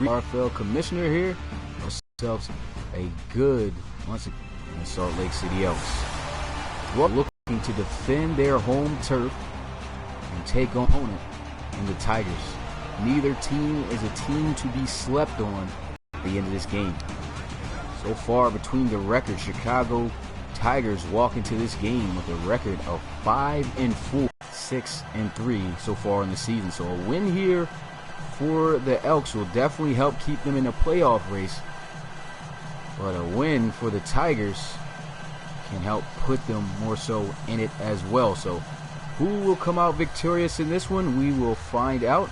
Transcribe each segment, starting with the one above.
RFL commissioner here. Ourselves a good once again Salt Lake City Elks. Well, looking to defend their home turf and take on opponent in the Tigers. Neither team is a team to be slept on at the end of this game. So far, between the records, Chicago Tigers walk into this game with a record of 5-4, 6-3 so far in the season. So a win here for the Elks will definitely help keep them in the playoff race. But a win for the Tigers can help put them more so in it as well. So who will come out victorious in this one? We will find out.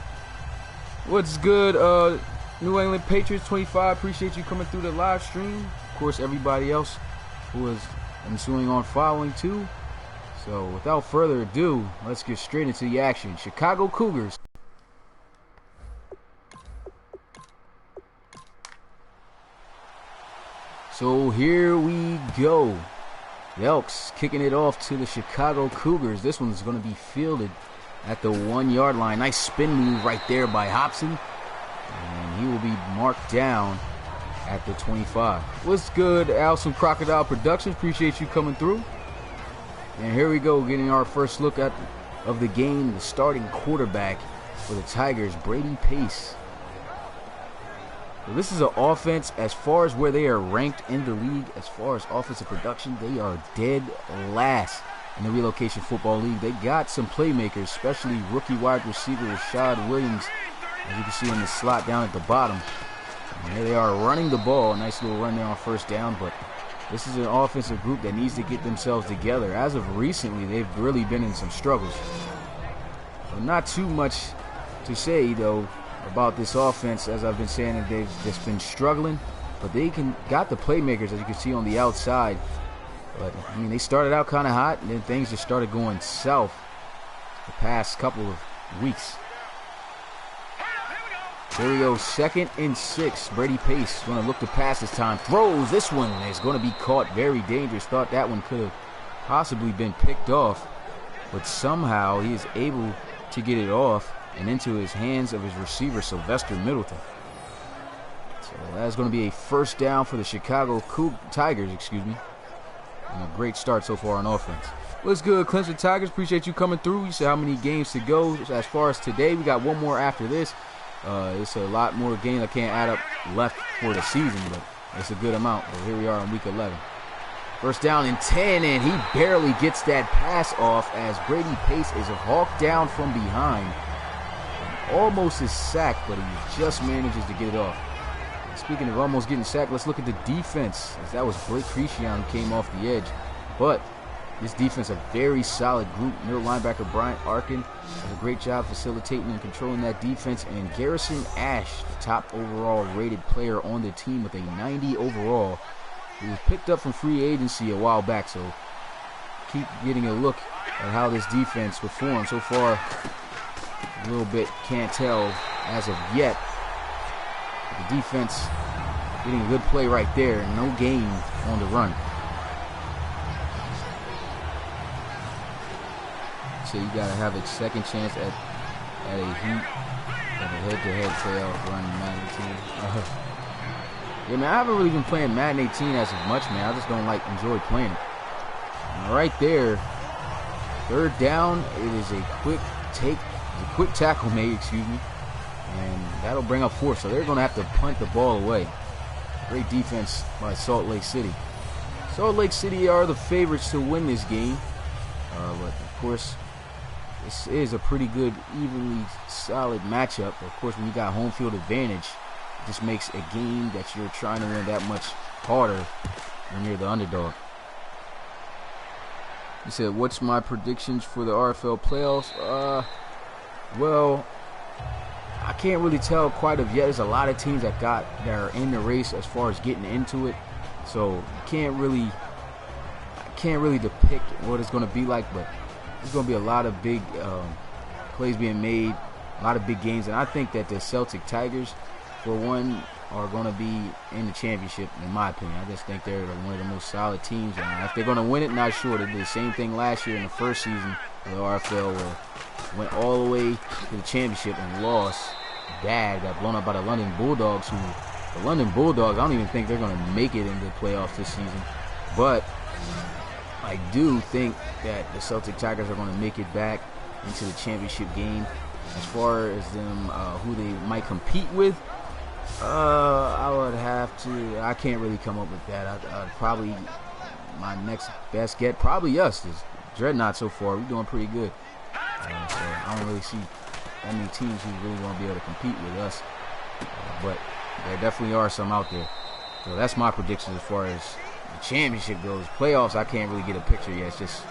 What's good, New England Patriots 25? Appreciate you coming through the live stream. Of course, everybody else who is ensuing on following too. So without further ado, let's get straight into the action. Chicago Cougars. So here we go. The Elks kicking it off to the Chicago Cougars. This one's going to be fielded at the 1-yard line. Nice spin move right there by Hobson. And he will be marked down at the 25. What's good, Alson Crocodile Productions? Appreciate you coming through. And here we go, getting our first look of the game. The starting quarterback for the Tigers, Brady Pace. So this is an offense, as far as where they are ranked in the league, as far as offensive production, they are dead last in the Relocation Football League. They got some playmakers, especially rookie wide receiver Rashad Williams, as you can see in the slot down at the bottom. And here they are running the ball. A nice little run there on first down, but this is an offensive group that needs to get themselves together. As of recently, they've really been in some struggles. So not too much to say, though, about this offense. As I've been saying, that they've just been struggling, but they got the playmakers, as you can see on the outside. But I mean, they started out kind of hot, and then things just started going south the past couple of weeks. Here we go, 2nd and 6. Brady Pace going to look to pass this time. Throws. This one is going to be caught. Very dangerous. Thought that one could have possibly been picked off, but somehow he is able to get it off and into his hands of his receiver, Sylvester Middleton. So that's going to be a first down for the Chicago Tigers, And a great start so far on offense. What's good, Clemson Tigers? Appreciate you coming through. You said how many games to go. As far as today, we got one more after this. It's a lot more games I can't add up left for the season, but it's a good amount. But here we are in week 11. First down and 10, and he barely gets that pass off as Brady Pace is hawked down from behind. Almost is sacked, but he just manages to get it off. And speaking of almost getting sacked, let's look at the defense, as that was Blake Crechion who came off the edge. But this defense, a very solid group. Middle linebacker Bryant Arkin does a great job facilitating and controlling that defense. And Garrison Ash, the top overall rated player on the team with a 90 overall, who was picked up from free agency a while back. So keep getting a look at how this defense performs. So far, a little bit can't tell as of yet. The defense getting a good play right there. No gain on the run. So you gotta have a second chance at a head-to-head playoff run in Madden 18. Yeah, man, I haven't really been playing Madden 18 as much, man. I just don't enjoy playing it. And right there, third down. It is a quick tackle made, and that'll bring up 4. So they're gonna have to punt the ball away. Great defense by Salt Lake City. Salt Lake City are the favorites to win this game, but of course, this is a pretty good, evenly solid matchup. Of course, when you got home field advantage, it just makes a game that you're trying to win that much harder when you're the underdog. He said, what's my predictions for the RFL playoffs? Well, I can't really tell quite of yet. There's a lot of teams that are in the race as far as getting into it. So I can't really depict what it's going to be like, but there's going to be a lot of big plays being made, a lot of big games, and I think that the Celtic Tigers, for one, are going to be in the championship, in my opinion. I just think they're one of the most solid teams, and if they're going to win it, not sure. They did the same thing last year in the first season of the RFL, where went all the way to the championship and lost bad. Got blown up by the London Bulldogs, the London Bulldogs, I don't even think they're going to make it into the playoffs this season. But I do think that the Celtic Tigers are going to make it back into the championship game. As far as them, who they might compete with, I would have to, I can't really come up with that. I'd probably, my next best get, probably us. This Dreadnought so far, we're doing pretty good. So I don't really see any teams who really want to be able to compete with us. But there definitely are some out there. So that's my prediction as far as the championship goes. Playoffs, I can't really get a picture yet. It's just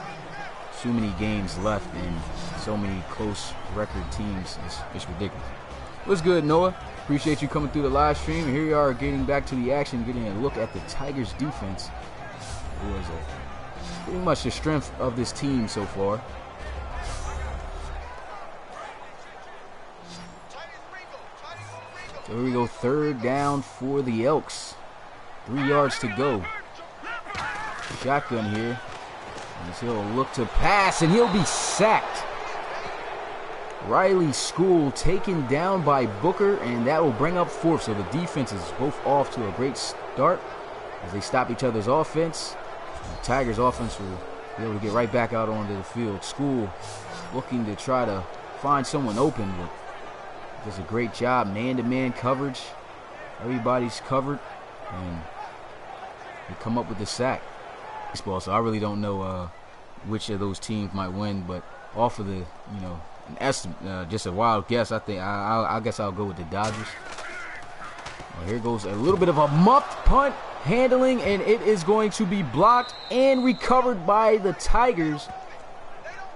too many games left and so many close record teams. It's ridiculous. What's good, Noah? Appreciate you coming through the live stream. And here we are getting back to the action, getting a look at the Tigers defense. It was pretty much the strength of this team so far. So here we go, third down for the Elks. 3 yards to go. Shotgun here. And he'll look to pass, and he'll be sacked. Riley School taken down by Booker, and that will bring up fourth. So the defense is both off to a great start as they stop each other's offense. The Tigers offense will be able to get right back out onto the field. School looking to try to find someone open, but does a great job. Man-to-man coverage. Everybody's covered, and they come up with the sack. Baseball, so I really don't know which of those teams might win, but off of the, an estimate, just a wild guess, I think I guess I'll go with the Dodgers. Well, here goes a little bit of a muffed punt handling, and it is going to be blocked and recovered by the Tigers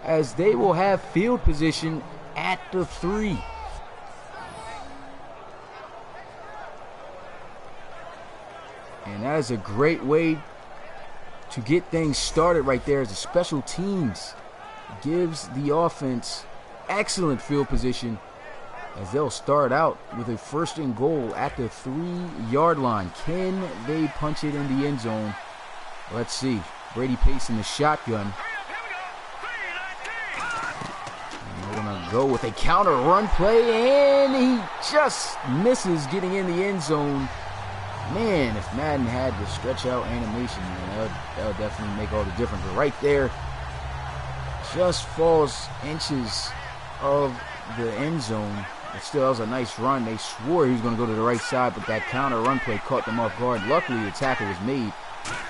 as they will have field position at the 3. And that is a great way to get things started right there, as the special teams gives the offense excellent field position as they'll start out with a 1st and goal at the 3-yard line. Can they punch it in the end zone? Let's see. Brady Pace in the shotgun. And we're going to go with a counter run play, and he just misses getting in the end zone. Man, if Madden had the stretch out animation, that would definitely make all the difference. But right there, just falls inches of the end zone. It still was a nice run. They swore he was going to go to the right side, but that counter run play caught them off guard. Luckily, the tackle was made.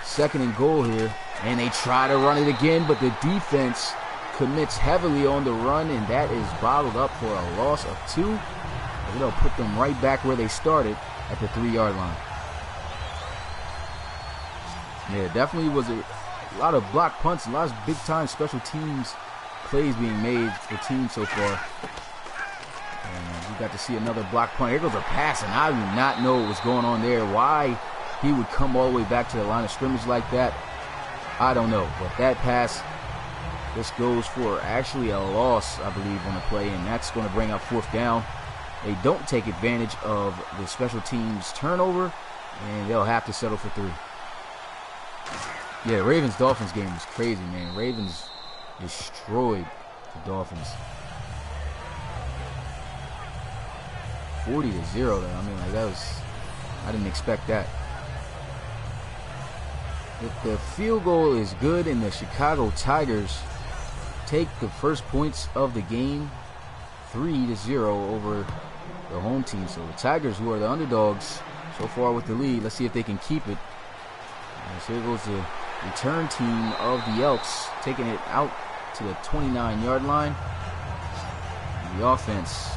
2nd and goal here, and they try to run it again, but the defense commits heavily on the run, and that is bottled up for a loss of 2. It'll put them right back where they started at the 3-yard line. Yeah, definitely was a lot of block punts, a lot of big-time special teams plays being made for teams so far. And we got to see another block punt. Here goes a pass, and I do not know what was going on there. Why he would come all the way back to the line of scrimmage like that, I don't know. But that pass just goes for actually a loss, I believe, on the play, and that's going to bring up 4th down. They don't take advantage of the special teams turnover, and they'll have to settle for 3. Yeah, Ravens-Dolphins game was crazy, man. Ravens destroyed the Dolphins. 40-0, though. I mean, like, that was, I didn't expect that. If the field goal is good and the Chicago Tigers take the first points of the game, 3-0 over the home team. So the Tigers, who are the underdogs so far with the lead, let's see if they can keep it. So here goes the return team of the Elks, taking it out to the 29-yard line. And the offense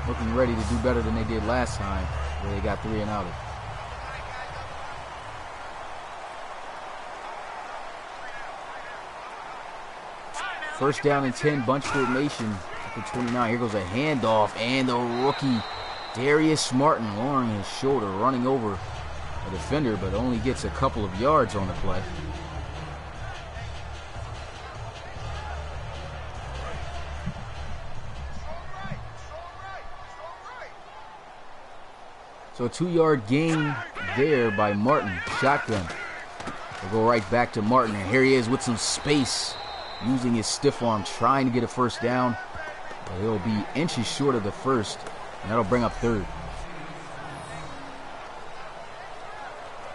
looking ready to do better than they did last time, where they got 3 and out. First down and 10, bunch formation at the 29. Here goes a handoff, and the rookie Darius Martin lowering his shoulder, running over a defender, but only gets a couple of yards on the play. So a 2-yard gain there by Martin. Shotgun. We'll go right back to Martin, and here he is with some space, using his stiff arm, trying to get a first down, but he'll be inches short of the first. And that'll bring up third.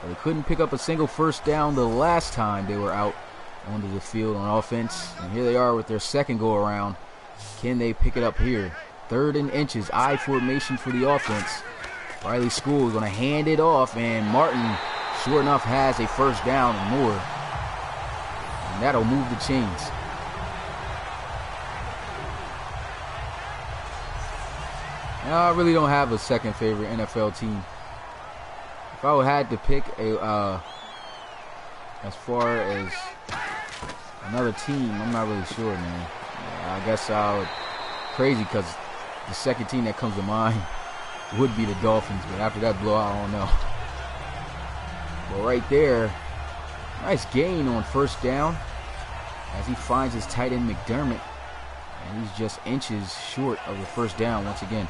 They couldn't pick up a single first down the last time they were out onto the field on offense. And here they are with their second go around. Can they pick it up here? 3rd and inches, I formation for the offense. Riley School is going to hand it off, and Martin, sure enough, has a first down and more. And that'll move the chains. Now, I really don't have a second favorite NFL team. If I had to pick a, as far as another team, I'm not really sure, man. I guess crazy because the second team that comes to mind would be the Dolphins, but after that blowout, I don't know. But right there, nice gain on first down as he finds his tight end McDermott, and he's just inches short of the first down once again.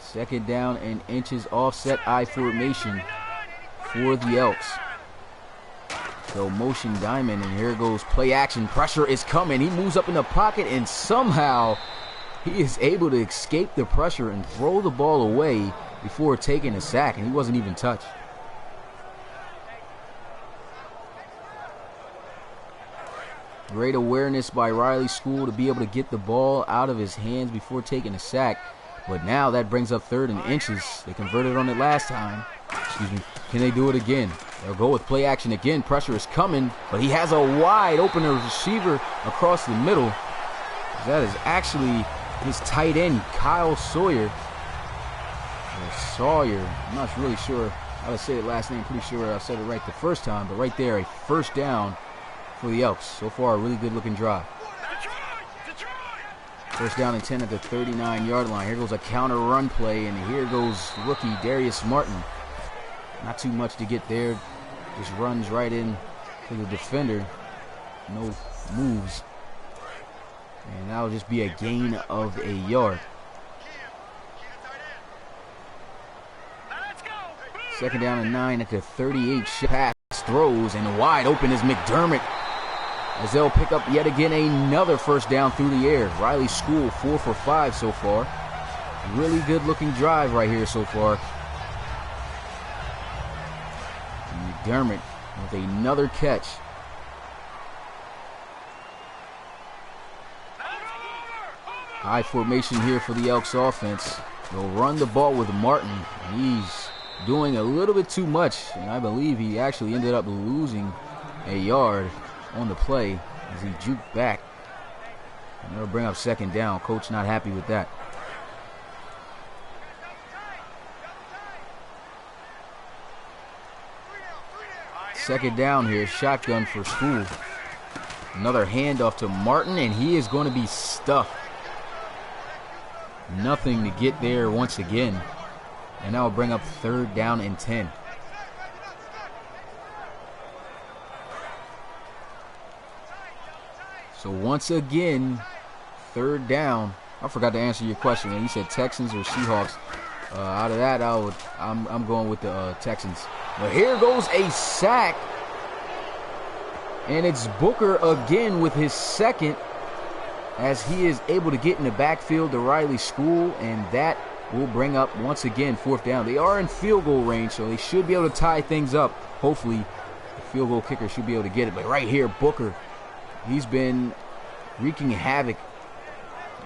Second down and inches, offset I formation for the Elks. So motion diamond, and here goes play action. Pressure is coming. He moves up in the pocket, and somehow he is able to escape the pressure and throw the ball away before taking a sack, and he wasn't even touched. Great awareness by Riley School to be able to get the ball out of his hands before taking a sack. But now that brings up 3rd and inches. They converted on it last time. Excuse me. Can they do it again? They'll go with play action again. Pressure is coming, but he has a wide open receiver across the middle. That is actually his tight end, Kyle Sawyer. Or Sawyer. I'm not really sure how to say the last name. Pretty sure I said it right the first time. But right there, a first down for the Elks. So far, a really good looking drive. First down and 10 at the 39-yard line. Here goes a counter run play, and here goes rookie Darius Martin. Not too much to get there. Just runs right in to the defender. No moves. And that'll just be a gain of a yard. Second down and 9 at the 38. Pass throws, and wide open is McDermott, as they'll pick up yet again another first down through the air. Riley School 4 for 5 so far. Really good looking drive right here so far. And McDermott with another catch. High formation here for the Elks offense. They'll run the ball with Martin. He's doing a little bit too much, and I believe he actually ended up losing a yard on the play as he juked back. And they'll bring up second down. Coach not happy with that. Second down here, shotgun for School. Another handoff to Martin, and he is going to be stuffed. Nothing to get there once again. And that will bring up third down and 10. So once again, third down. I forgot to answer your question when you said Texans or Seahawks. Out of that, I'm going with the Texans. But here goes a sack. And it's Booker again with his second, as he is able to get in the backfield to Riley School, and that will bring up, once again, fourth down. They are in field goal range, so they should be able to tie things up. Hopefully, the field goal kicker should be able to get it. But right here, Booker, he's been wreaking havoc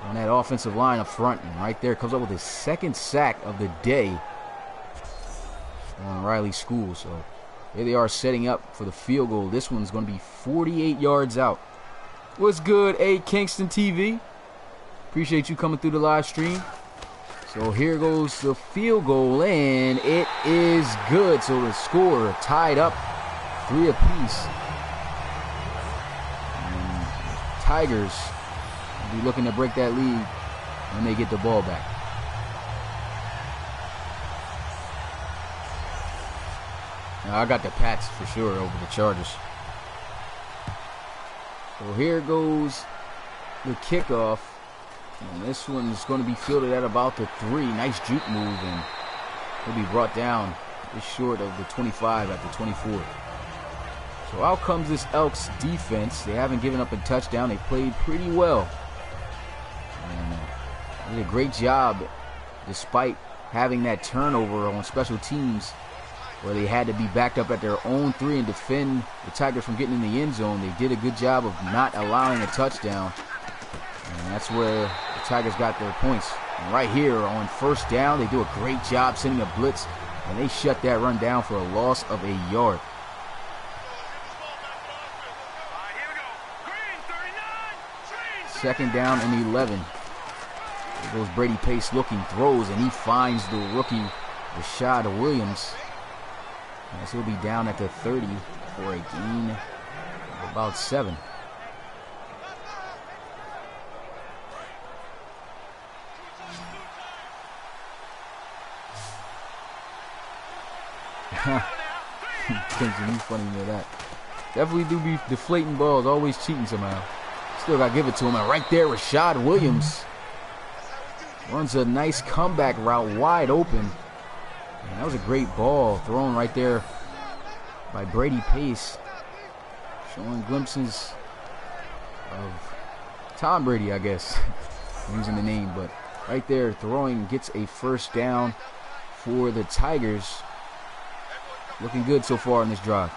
on that offensive line up front. And right there comes up with his second sack of the day on Riley School. So here they are setting up for the field goal. This one's going to be 48 yards out. What's good, A Kingston TV? Appreciate you coming through the live stream. So here goes the field goal, and it is good. So the score tied up 3 apiece. And the Tigers will be looking to break that lead when they get the ball back. Now I got the Pats for sure over the Chargers. So here goes the kickoff. And this one's going to be fielded at about the 3. Nice juke move, and he'll be brought down just short of the 25 at the 24. So out comes this Elks defense. They haven't given up a touchdown. They played pretty well. And they did a great job despite having that turnover on special teams where they had to be backed up at their own 3 and defend the Tigers from getting in the end zone. They did a good job of not allowing a touchdown. And that's where the Tigers got their points. And right here on first down, they do a great job sending a blitz, and they shut that run down for a loss of a yard. Second down and 11. There goes Brady Pace looking, throws, and he finds the rookie Rashad Williams. As he'll be down at the 30 for a gain of about 7. He's funny near that. Definitely do be deflating balls, always cheating somehow. Still got to give it to him. And right there, Rashad Williams runs a nice comeback route wide open. And that was a great ball thrown right there by Brady Pace, showing glimpses of Tom Brady, I guess, using the name. But right there, throwing, gets a first down for the Tigers. Looking good so far in this drive.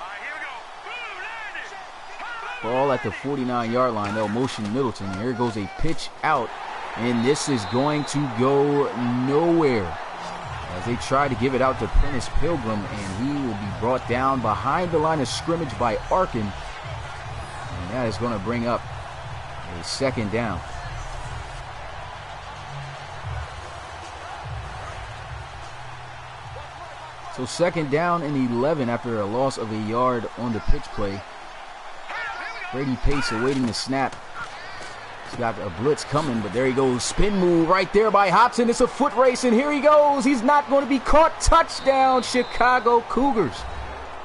Ball at the 49-yard line. They'll motion Middleton. Here goes a pitch out, and this is going to go nowhere as they try to give it out to Prentice Pilgrim, and he will be brought down behind the line of scrimmage by Arkin, and that is going to bring up a second down. So second down and 11 after a loss of a yard on the pitch play. Brady Pace awaiting the snap. He's got a blitz coming, but there he goes. Spin move right there by Hobson. It's a foot race, and here he goes. He's not going to be caught. Touchdown, Chicago Cougars.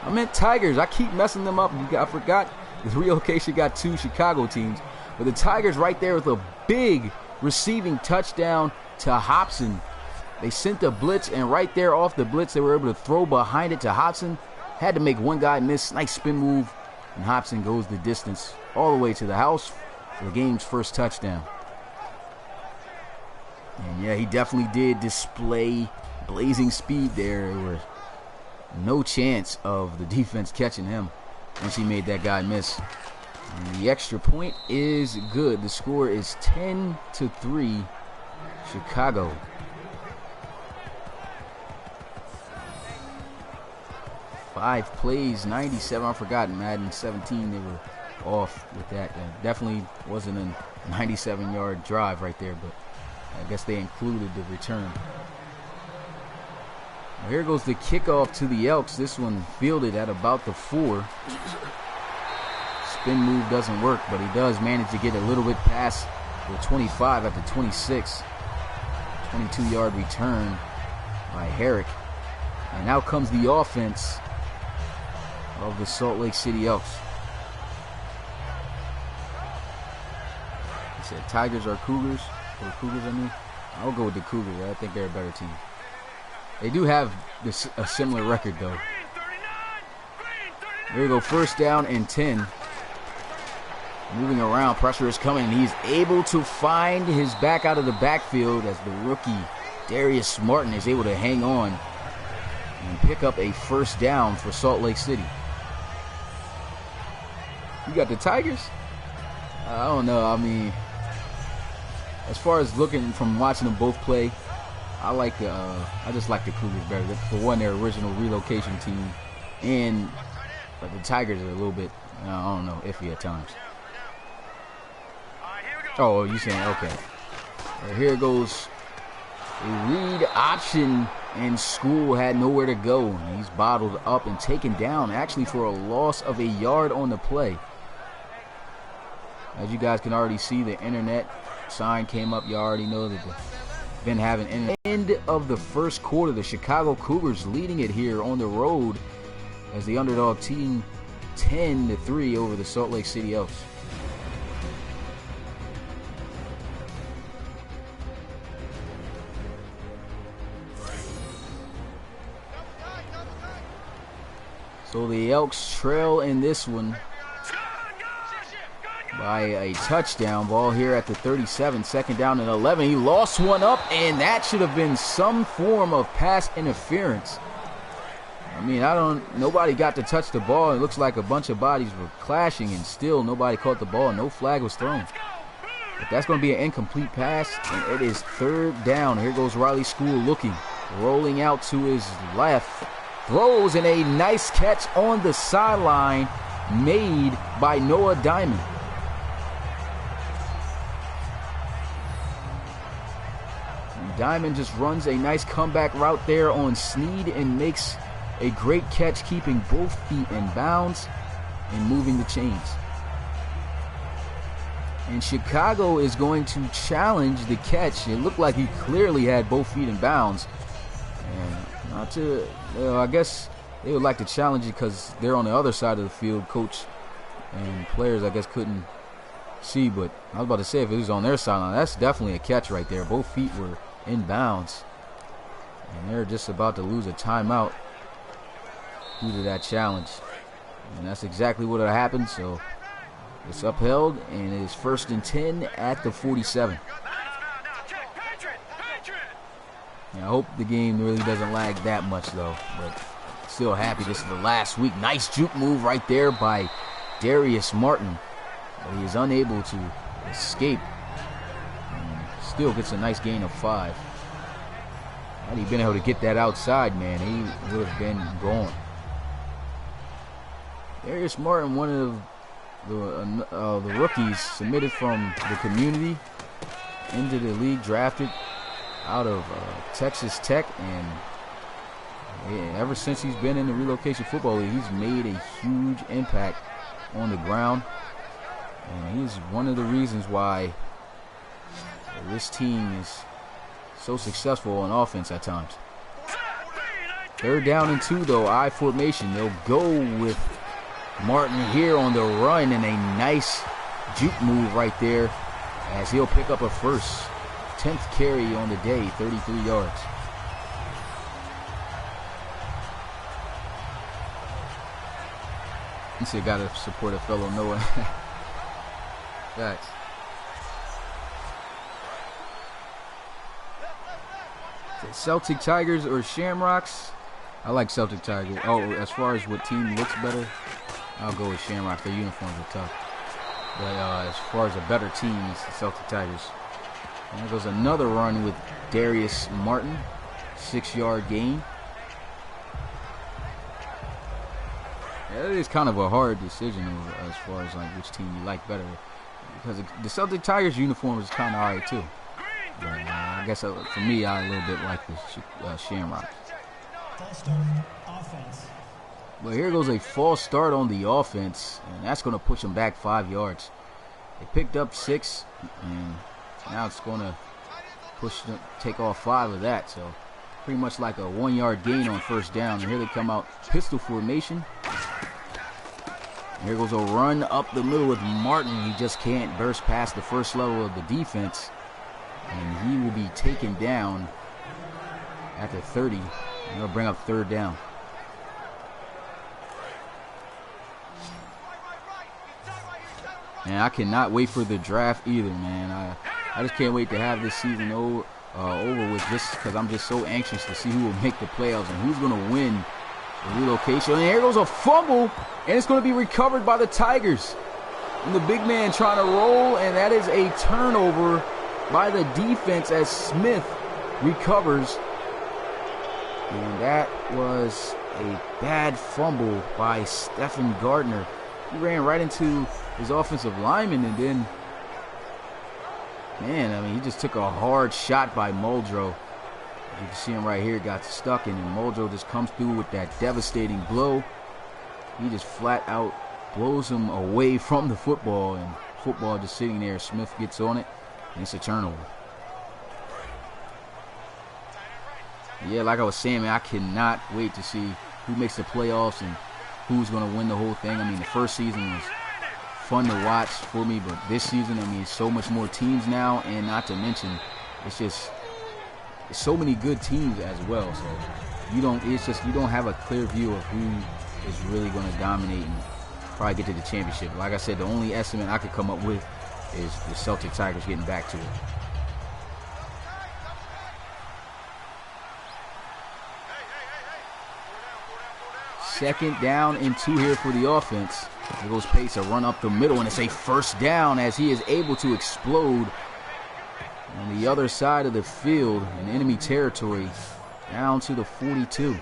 I meant Tigers. I keep messing them up. I forgot the Relocation got 2 Chicago teams. But the Tigers right there with a big receiving touchdown to Hobson. They sent a blitz, and right there off the blitz, they were able to throw behind it to Hobson. Had to make one guy miss. Nice spin move, and Hobson goes the distance all the way to the house for the game's first touchdown. And yeah, he definitely did display blazing speed there. There was no chance of the defense catching him once he made that guy miss. And the extra point is good. The score is 10-3, Chicago. 5 plays, 97. I forgot Madden 17. They were off with that. Definitely wasn't a 97-yard drive right there, but I guess they included the return. Now here goes the kickoff to the Elks. This one fielded at about the 4. Spin move doesn't work, but he does manage to get a little bit past the 25 at the 26. 22-yard return by Herrick. And now comes the offense of the Salt Lake City Elks. He said Tigers are Cougars. Or Cougars, I mean. I'll go with the Cougars. I think they're a better team. They do have a similar record, though. There we go. First down and 10. Moving around. Pressure is coming. And he's able to find his back out of the backfield as the rookie Darius Martin is able to hang on and pick up a first down for Salt Lake City. You got the Tigers? I don't know. I mean, as far as looking from watching them both play, I just like the Cougars better. For one, their original Relocation team, but the Tigers are a little bit, I don't know, iffy at times. Oh, you saying okay? Here goes a read option, and School had nowhere to go. And he's bottled up and taken down, actually for a loss of a yard on the play. As you guys can already see, the internet sign came up. You already know that they've been having internet. End of the first quarter, the Chicago Cougars leading it here on the road as the underdog team 10-3 over the Salt Lake City Elks. So the Elks trail in this one by a touchdown. Ball here at the 37, 2nd down and 11. He lost one up, and that should have been some form of pass interference. I mean, nobody got to touch the ball. It looks like a bunch of bodies were clashing, and still nobody caught the ball. No flag was thrown. But that's going to be an incomplete pass, and it is 3rd down. Here goes Riley School looking, rolling out to his left. Throws, and a nice catch on the sideline made by Noah Diamond. And Diamond just runs a nice comeback route there on Snead and makes a great catch, keeping both feet in bounds and moving the chains. And Chicago is going to challenge the catch. It looked like he clearly had both feet in bounds. And I guess they would like to challenge it because they're on the other side of the field. Coach and players, I guess, couldn't see. But I was about to say, if it was on their sideline, that's definitely a catch right there. Both feet were in bounds. And they're just about to lose a timeout due to that challenge. And that's exactly what happened. So it's upheld, and it is 1st and 10 at the 47. I hope the game really doesn't lag that much, though. But still happy this is the last week. Nice juke move right there by Darius Martin. But he is unable to escape. And still gets a nice gain of 5. Had he been able to get that outside, man, he would have been gone. Darius Martin, one of the rookies submitted from the community into the league, drafted out of Texas Tech, and ever since he's been in the Relocation Football League, he's made a huge impact on the ground, and he's one of the reasons why this team is so successful on offense at times. 3rd down and 2, though, I formation. They'll go with Martin here on the run, and a nice juke move right there as he'll pick up a 10th carry on the day, 33 yards. He said, gotta support a fellow Noah. Facts. Celtic Tigers or Shamrocks? I like Celtic Tigers. Oh, as far as what team looks better, I'll go with Shamrocks. Their uniforms are tough. But as far as a better team, it's the Celtic Tigers. And there goes another run with Darius Martin. 6-yard gain. Yeah, it is kind of a hard decision as far as like which team you like better. Because the Celtic Tigers uniform is kind of alright too. But I guess for me, I a little bit like the Shamrocks. But here goes a false start on the offense, and that's going to push them back 5 yards. They picked up 6, and now it's going to take off 5 of that. So pretty much like a 1-yard gain on 1st down. And here they come out pistol formation. And here goes a run up the middle with Martin. He just can't burst past the first level of the defense, and he will be taken down at the 30. And he'll bring up 3rd down. And I cannot wait for the draft either, man. I just can't wait to have this season over with, just because I'm just so anxious to see who will make the playoffs and who's going to win the Relocation. And here goes a fumble, and it's going to be recovered by the Tigers. And the big man trying to roll, and that is a turnover by the defense as Smith recovers. And that was a bad fumble by Stephen Gardner. He ran right into his offensive lineman, and then, man, I mean, he just took a hard shot by Muldrow. You can see him right here, got stuck, and then Muldrow just comes through with that devastating blow. He just flat out blows him away from the football, and football just sitting there. Smith gets on it, and it's a turnover. Yeah, like I was saying, man, I cannot wait to see who makes the playoffs and who's going to win the whole thing. I mean, the first season was fun to watch for me, but this season, I mean, so much more teams now, and not to mention, it's so many good teams as well. So you don't have a clear view of who is really going to dominate and probably get to the championship. Like I said, the only estimate I could come up with is the Celtic Tigers getting back to it. Second down and 2 here for the offense. Here goes Pace, a run up the middle, and it's a first down as he is able to explode on the other side of the field in enemy territory down to the 42.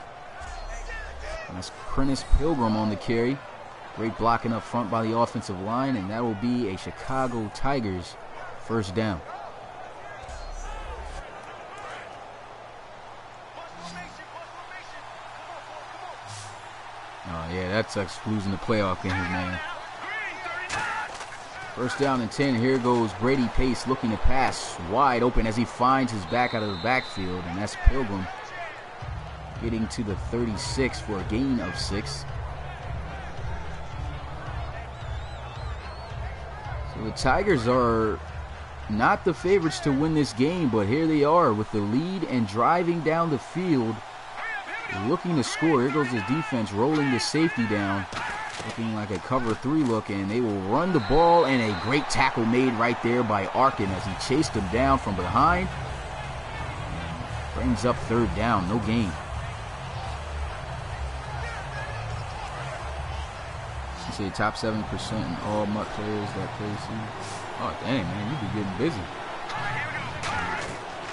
And that's Prentice Pilgrim on the carry. Great blocking up front by the offensive line, and that will be a Chicago Tigers first down. Oh, yeah, that sucks losing the playoff game, man. First down and 10. Here goes Brady Pace looking to pass wide open as he finds his back out of the backfield, and that's Pilgrim getting to the 36 for a gain of 6. So the Tigers are not the favorites to win this game, but here they are with the lead and driving down the field, looking to score. Here goes the defense rolling the safety down, looking like a cover 3 look, and they will run the ball, and a great tackle made right there by Arkin as he chased him down from behind. And brings up third down, no gain. You say top 7% in all MUT players that play season. Oh dang, man, you be getting busy.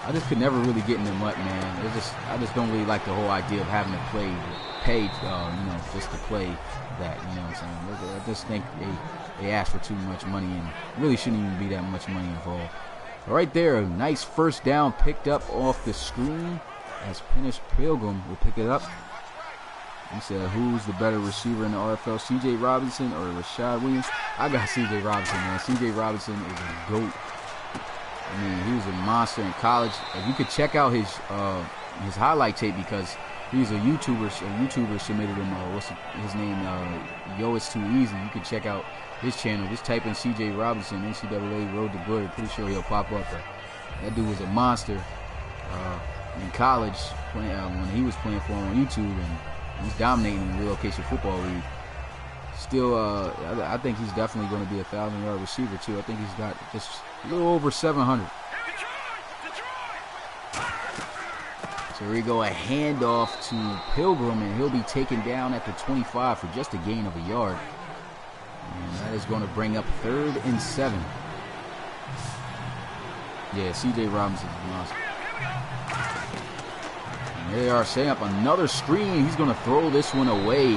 I just could never really get in the MUT, man. I just don't really like the whole idea of having to play paid, just to play that. You know what I'm saying? I just think they ask for too much money, and really shouldn't even be that much money involved. But right there, a nice first down picked up off the screen as Prentice Pilgrim will pick it up. He said, who's the better receiver in the RFL, C.J. Robinson or Rashad Williams? I got C.J. Robinson, man. C.J. Robinson is a GOAT. I mean, he was a monster in college. If you could check out his highlight tape, because he's a YouTuber. A YouTuber submitted him. What's his name? Yo, It's Too Easy. You can check out his channel. Just type in C.J. Robinson, NCAA Road to Glory. Pretty sure he'll pop up. But that dude was a monster in college when he was playing for him on YouTube, and he's dominating in the Relocation Football League. Still, I think he's definitely going to be a 1,000-yard receiver too. I think he's got just a little over 700. So here we go, a handoff to Pilgrim, and he'll be taken down at the 25 for just a gain of a yard. And that is going to bring up 3rd and 7. Yeah, C.J. Robinson is monster. And here they are setting up another screen. He's going to throw this one away,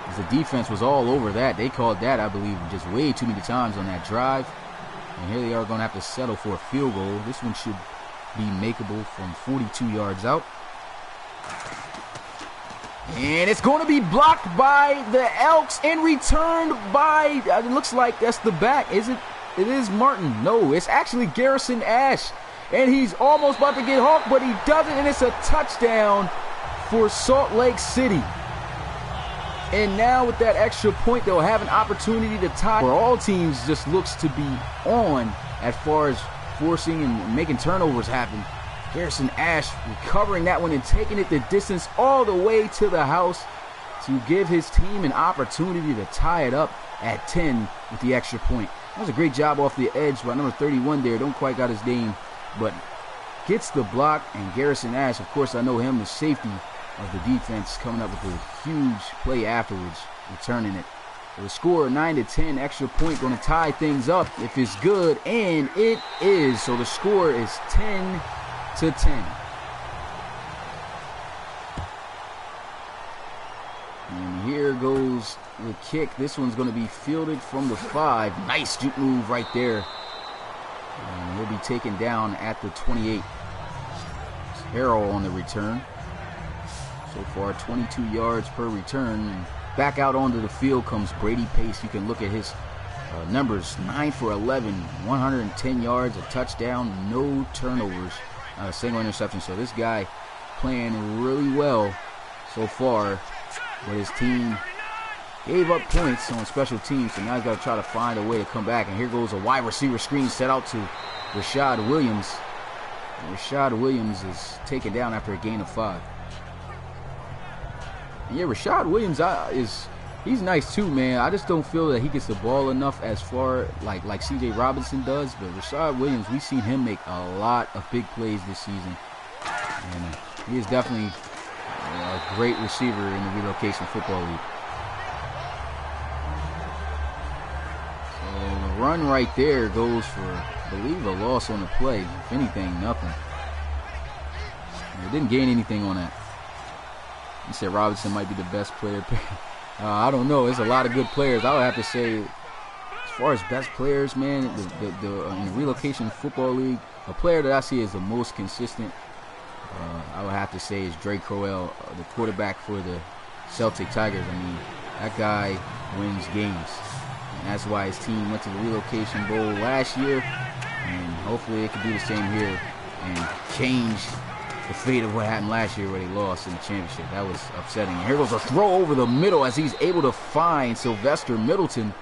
as the defense was all over that. They called that, I believe, just way too many times on that drive. And here they are going to have to settle for a field goal. This one should be makeable from 42 yards out. And it's going to be blocked by the Elks and returned by, it looks like that's the back. Is it? It is Martin. No, it's actually Garrison Ash. And he's almost about to get hawked, but he doesn't, and it's a touchdown for Salt Lake City. And now with that extra point, they'll have an opportunity to tie. For all teams, just looks to be on as far as forcing and making turnovers happen. Garrison Ash recovering that one and taking it the distance all the way to the house to give his team an opportunity to tie it up at 10 with the extra point. That was a great job off the edge by number 31 there. Don't quite got his name, but gets the block. And Garrison Ash, of course, I know him, the safety of the defense, coming up with a huge play afterwards, returning it. So the score 9-10, extra point going to tie things up if it's good, and it is. So the score is 10-10. And here goes the kick. This one's going to be fielded from the 5. Nice juke move right there. And he'll be taken down at the 28. Harrell on the return. So far, 22 yards per return. Back out onto the field comes Brady Pace. You can look at his numbers. 9 for 11, 110 yards, a touchdown, no turnovers, not a single interception. So this guy playing really well so far. But his team gave up points on special teams, so now he's got to try to find a way to come back. And here goes a wide receiver screen set out to Rashad Williams. And Rashad Williams is taken down after a gain of 5. And yeah, Rashad Williams he's nice too, man. I just don't feel that he gets the ball enough as far like C.J. Robinson does. But Rashad Williams, we've seen him make a lot of big plays this season. And he is definitely a great receiver in the Relocation Football League. So the run right there goes for, I believe, a loss on the play. If anything, nothing. They didn't gain anything on that. He said Robinson might be the best player. I don't know. There's a lot of good players. I would have to say, as far as best players, man, in the Relocation Football League, a player that I see as the most consistent, I would have to say, is Drake Crowell, the quarterback for the Celtic Tigers. I mean, that guy wins games. And that's why his team went to the Relocation Bowl last year. And hopefully they can do the same here and change the fate of what happened last year where they lost in the championship. That was upsetting. And here goes a throw over the middle as he's able to find Sylvester Middleton.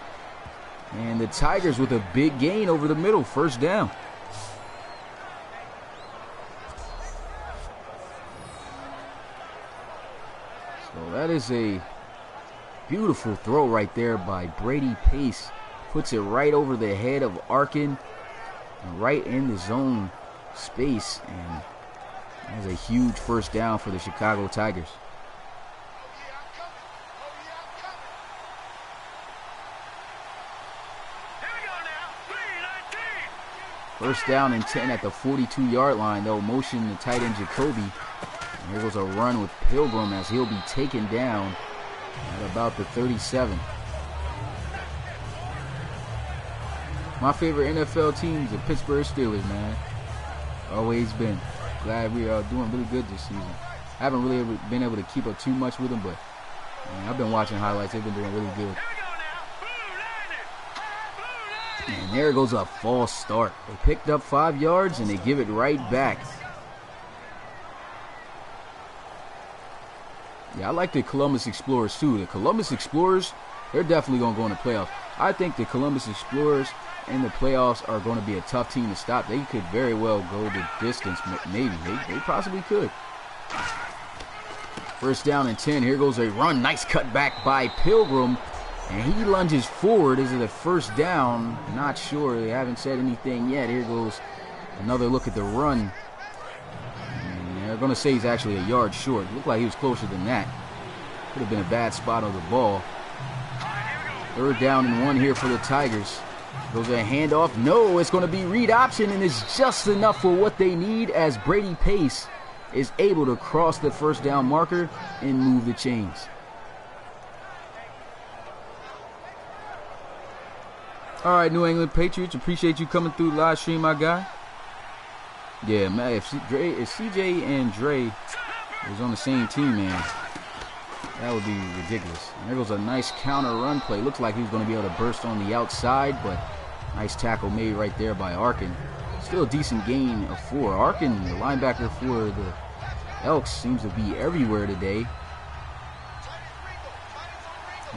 And the Tigers with a big gain over the middle. First down. So that is a beautiful throw right there by Brady Pace. Puts it right over the head of Arkin and right in the zone space. And that's a huge first down for the Chicago Tigers. First down and 10 at the 42-yard line. They'll motion the tight end Jacoby. And here goes a run with Pilgrim as he'll be taken down at about the 37. My favorite NFL team is the Pittsburgh Steelers, man. Always been. Glad we are doing really good this season. I haven't really been able to keep up too much with them, but man, I've been watching highlights. They've been doing really good. And there goes a false start. They picked up 5 yards and they give it right back. Yeah, I like the Columbus Explorers too. The Columbus Explorers, they're definitely going to go in the playoffs. I think the Columbus Explorers in the playoffs are going to be a tough team to stop. They could very well go the distance. Maybe. They possibly could. First down and 10. Here goes a run. Nice cutback by Pilgrim. And he lunges forward. Is it a first down? Not sure. They haven't said anything yet. Here goes another look at the run. And they're going to say he's actually a yard short. Looked like he was closer than that. Could have been a bad spot on the ball. Third down and 1 here for the Tigers. Goes a handoff. No, it's going to be read option, and it's just enough for what they need as Brady Pace is able to cross the first down marker and move the chains. All right, New England Patriots, appreciate you coming through the live stream, my guy. Yeah, man, if CJ and Dre was on the same team, man, that would be ridiculous. And there goes a nice counter run play. Looks like he was going to be able to burst on the outside, but nice tackle made right there by Arkin. Still a decent gain of 4. Arkin, the linebacker for the Elks, seems to be everywhere today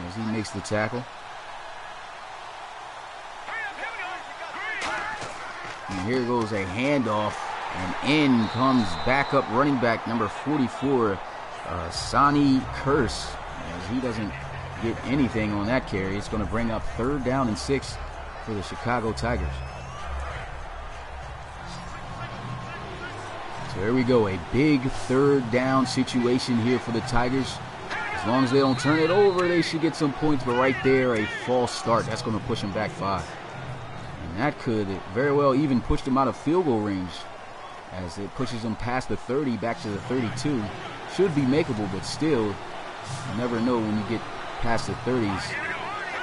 as he makes the tackle. And here goes a handoff, and in comes backup running back number 44, Sonny Curse. As he doesn't get anything on that carry, it's going to bring up third down and 6 for the Chicago Tigers. So there we go, a big third down situation here for the Tigers. As long as they don't turn it over, they should get some points, but right there, a false start. That's going to push them back 5. And that could very well even push them out of field goal range, as it pushes them past the 30 back to the 32. Should be makeable, but still, you never know when you get past the 30s.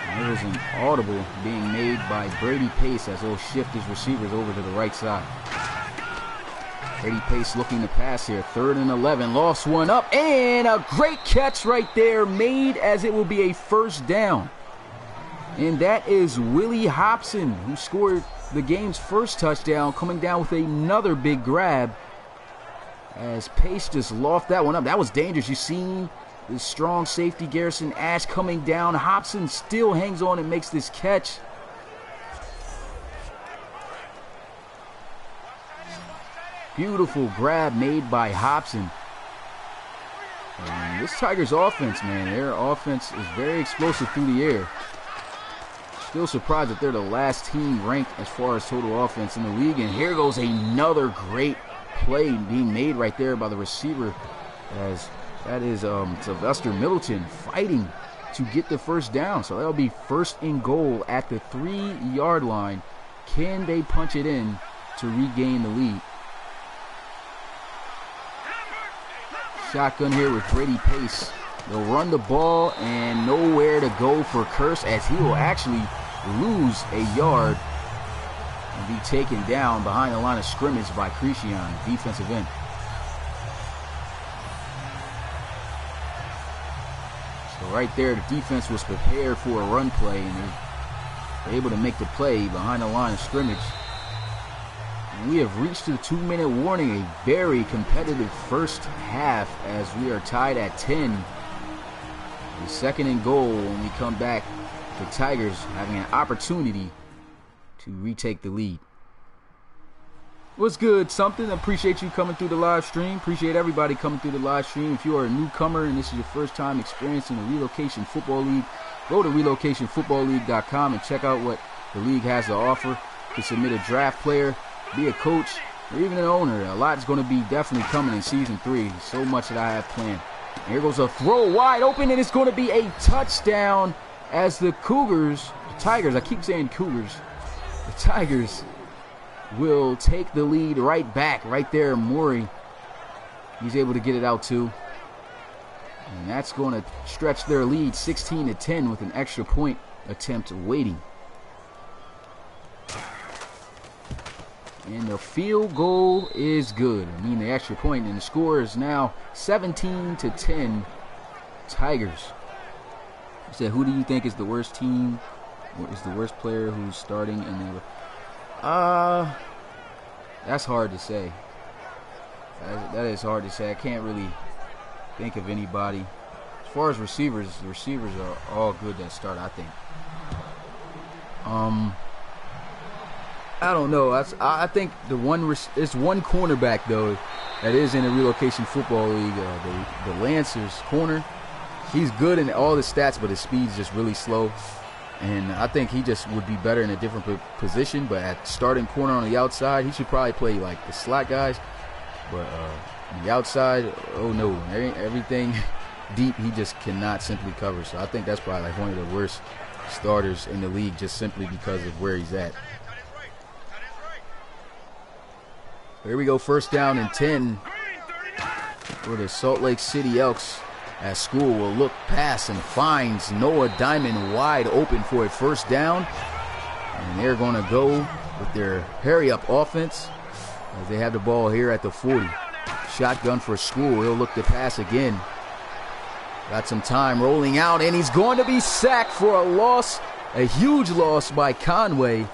And there was an audible being made by Brady Pace as he'll shift his receivers over to the right side. Brady Pace looking to pass here. 3rd and 11. Lost one up, and a great catch right there made as it will be a first down. And that is Willie Hobson, who scored the game's first touchdown, coming down with another big grab as Pace just lofted that one up. That was dangerous. You seen the strong safety Garrison Ash coming down. Hobson still hangs on and makes this catch. Beautiful grab made by Hobson. And this Tigers offense, man, their offense is very explosive through the air. Still surprised that they're the last team ranked as far as total offense in the league. And here goes another great play being made right there by the receiver, as that is Sylvester Middleton fighting to get the first down. So that'll be first and goal at the 3-yard line. Can they punch it in to regain the lead? Shotgun here with Brady Pace. They'll run the ball and nowhere to go for Curse, as he will actually lose a yard and be taken down behind the line of scrimmage by Christian, defensive end. So right there, the defense was prepared for a run play, and they were able to make the play behind the line of scrimmage. And we have reached the 2-minute warning, a very competitive first half as we are tied at 10. The second and goal when we come back, the Tigers having an opportunity to retake the lead. What's good, something? Appreciate you coming through the live stream. Appreciate everybody coming through the live stream. If you are a newcomer and this is your first time experiencing the Relocation Football League, go to relocationfootballleague.com and check out what the league has to offer. You can submit a draft player, be a coach, or even an owner. A lot is going to be definitely coming in Season 3. So much that I have planned. And here goes a throw wide open, and it's going to be a touchdown as the Tigers, I keep saying Cougars, the Tigers will take the lead right back. Right there, Maury, he's able to get it out too. And that's going to stretch their lead 16-10 with an extra point attempt waiting. And the field goal is good. I mean, the extra point, and the score is now 17-10 Tigers. You said, who do you think is the worst team? What is the worst player who's starting in the... That's hard to say. That is hard to say. I can't really think of anybody. As far as receivers, the receivers are all good that start, I think. I don't know. I think it's one cornerback though that is in the Relocation Football League. The Lancers corner. He's good in all the stats, but his speed's just really slow. And I think he just would be better in a different position. But at starting corner on the outside, he should probably play like the slot guys. But on the outside, oh no, everything deep he just cannot simply cover. So I think that's probably like one of the worst starters in the league, just simply because of where he's at. Here we go, first down and 10 for the Salt Lake City Elks, as School will look pass and finds Noah Diamond wide open for a first down. And they're going to go with their hurry-up offense as they have the ball here at the 40. Shotgun for School. He'll look to pass again. Got some time rolling out, and he's going to be sacked for a loss, a huge loss by Conway.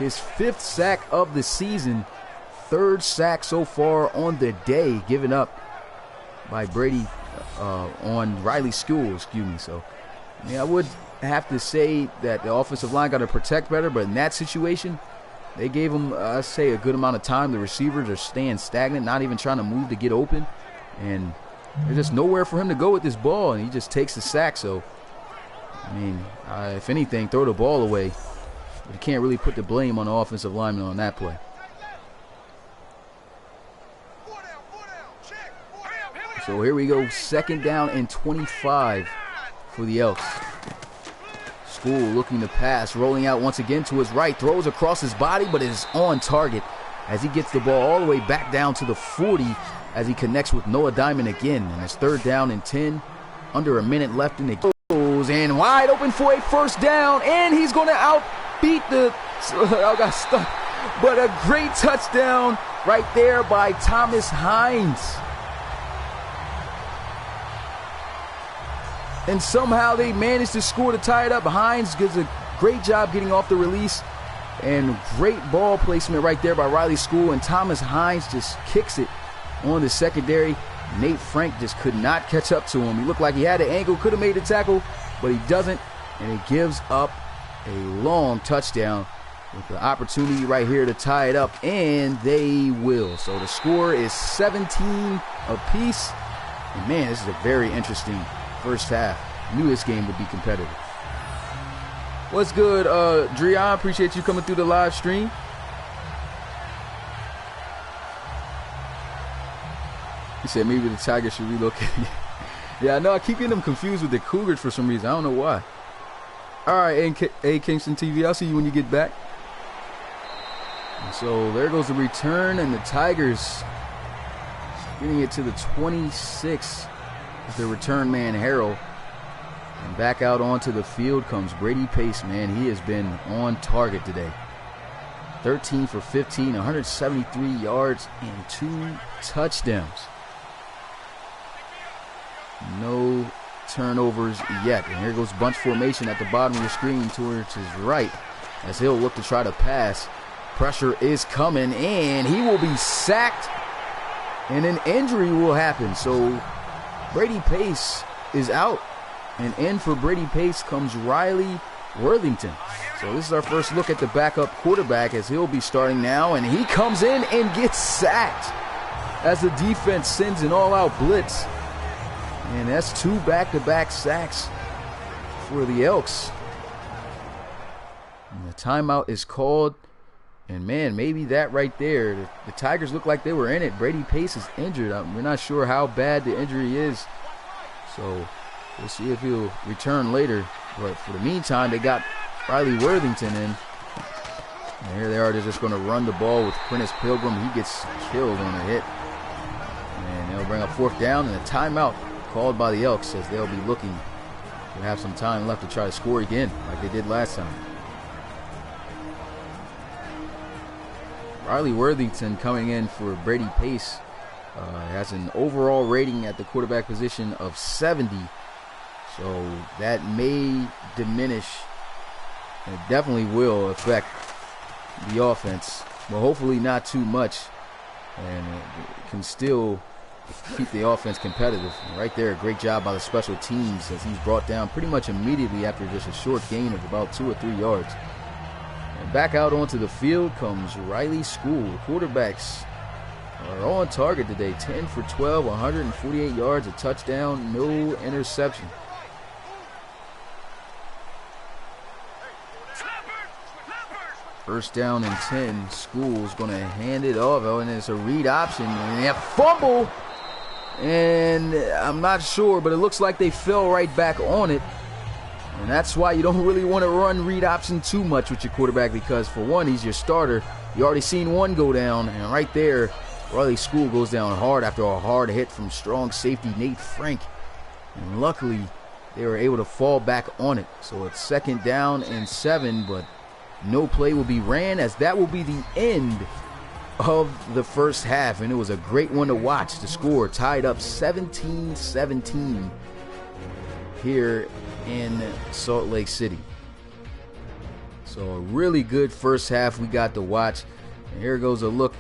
His 5th sack of the season. 3rd sack so far on the day, given up by Brady on Riley School, excuse me. So, I mean, I would have to say that the offensive line got to protect better, but in that situation, they gave him, I'd say, a good amount of time. The receivers are staying stagnant, not even trying to move to get open, and there's just nowhere for him to go with this ball, and he just takes the sack. So, I mean, if anything, throw the ball away. But you can't really put the blame on the offensive lineman on that play. So here we go, 2nd down and 25 for the Elks. School looking to pass, rolling out once again to his right, throws across his body, but is on target as he gets the ball all the way back down to the 40 as he connects with Noah Diamond again. And it's 3rd down and 10, under a minute left in the game. And wide open for a first down, and he's going to outbeat the... I got stuck. But a great touchdown right there by Thomas Hines. And somehow they managed to score to tie it up. Hines does a great job getting off the release. And great ball placement right there by Riley School. And Thomas Hines just kicks it on the secondary. Nate Frank just could not catch up to him. He looked like he had an angle, could have made the tackle, but he doesn't. And it gives up a long touchdown with the opportunity right here to tie it up. And they will. So the score is 17 apiece. And man, this is a very interesting first half. Knew this game would be competitive. What's good, Drian? Appreciate you coming through the live stream. He said maybe the Tigers should relocate. Yeah, I know. I keep getting them confused with the Cougars for some reason. I don't know why. All right, A Kingston TV. I'll see you when you get back. And so there goes the return, and the Tigers getting it to the 26 with the return man, Harrell. And back out onto the field comes Brady Pace, man. He has been on target today. 13 for 15, 173 yards, and 2 touchdowns. No turnovers yet. And here goes bunch formation at the bottom of your screen towards his right as he'll look to try to pass. Pressure is coming, and he will be sacked, and an injury will happen. So Brady Pace is out. And in for Brady Pace comes Riley Worthington. So this is our first look at the backup quarterback as he'll be starting now. And he comes in and gets sacked as the defense sends an all-out blitz. And that's 2 back-to-back sacks for the Elks. And the timeout is called. And, man, maybe that right there, the Tigers look like they were in it. Brady Pace is injured. We're not sure how bad the injury is. So we'll see if he'll return later. But for the meantime, they got Riley Worthington in. And here they are. They're just going to run the ball with Prentice Pilgrim. He gets killed on a hit. And they'll bring up 4th down and a timeout called by the Elks as they'll be looking to have some time left to try to score again like they did last time. Riley Worthington coming in for Brady Pace has an overall rating at the quarterback position of 70. So that may diminish, and it definitely will affect the offense, but hopefully not too much, and it can still keep the offense competitive. And right there, great job by the special teams as he's brought down pretty much immediately after just a short gain of about 2 or 3 yards. And back out onto the field comes Riley School. Quarterbacks are on target today. 10 for 12, 148 yards, a touchdown, no interception. First down and 10. School's going to hand it off. Oh, and it's a read option. And a fumble. And I'm not sure, but it looks like they fell right back on it. And that's why you don't really want to run read option too much with your quarterback, because for one, he's your starter. You already seen one go down, and right there, Riley School goes down hard after a hard hit from strong safety Nate Frank. And luckily, they were able to fall back on it. So it's 2nd down and 7, but no play will be ran, as that will be the end of the first half. And it was a great one to watch. The score tied up 17-17 here in Salt Lake City. So a really good first half we got to watch. And here goes a look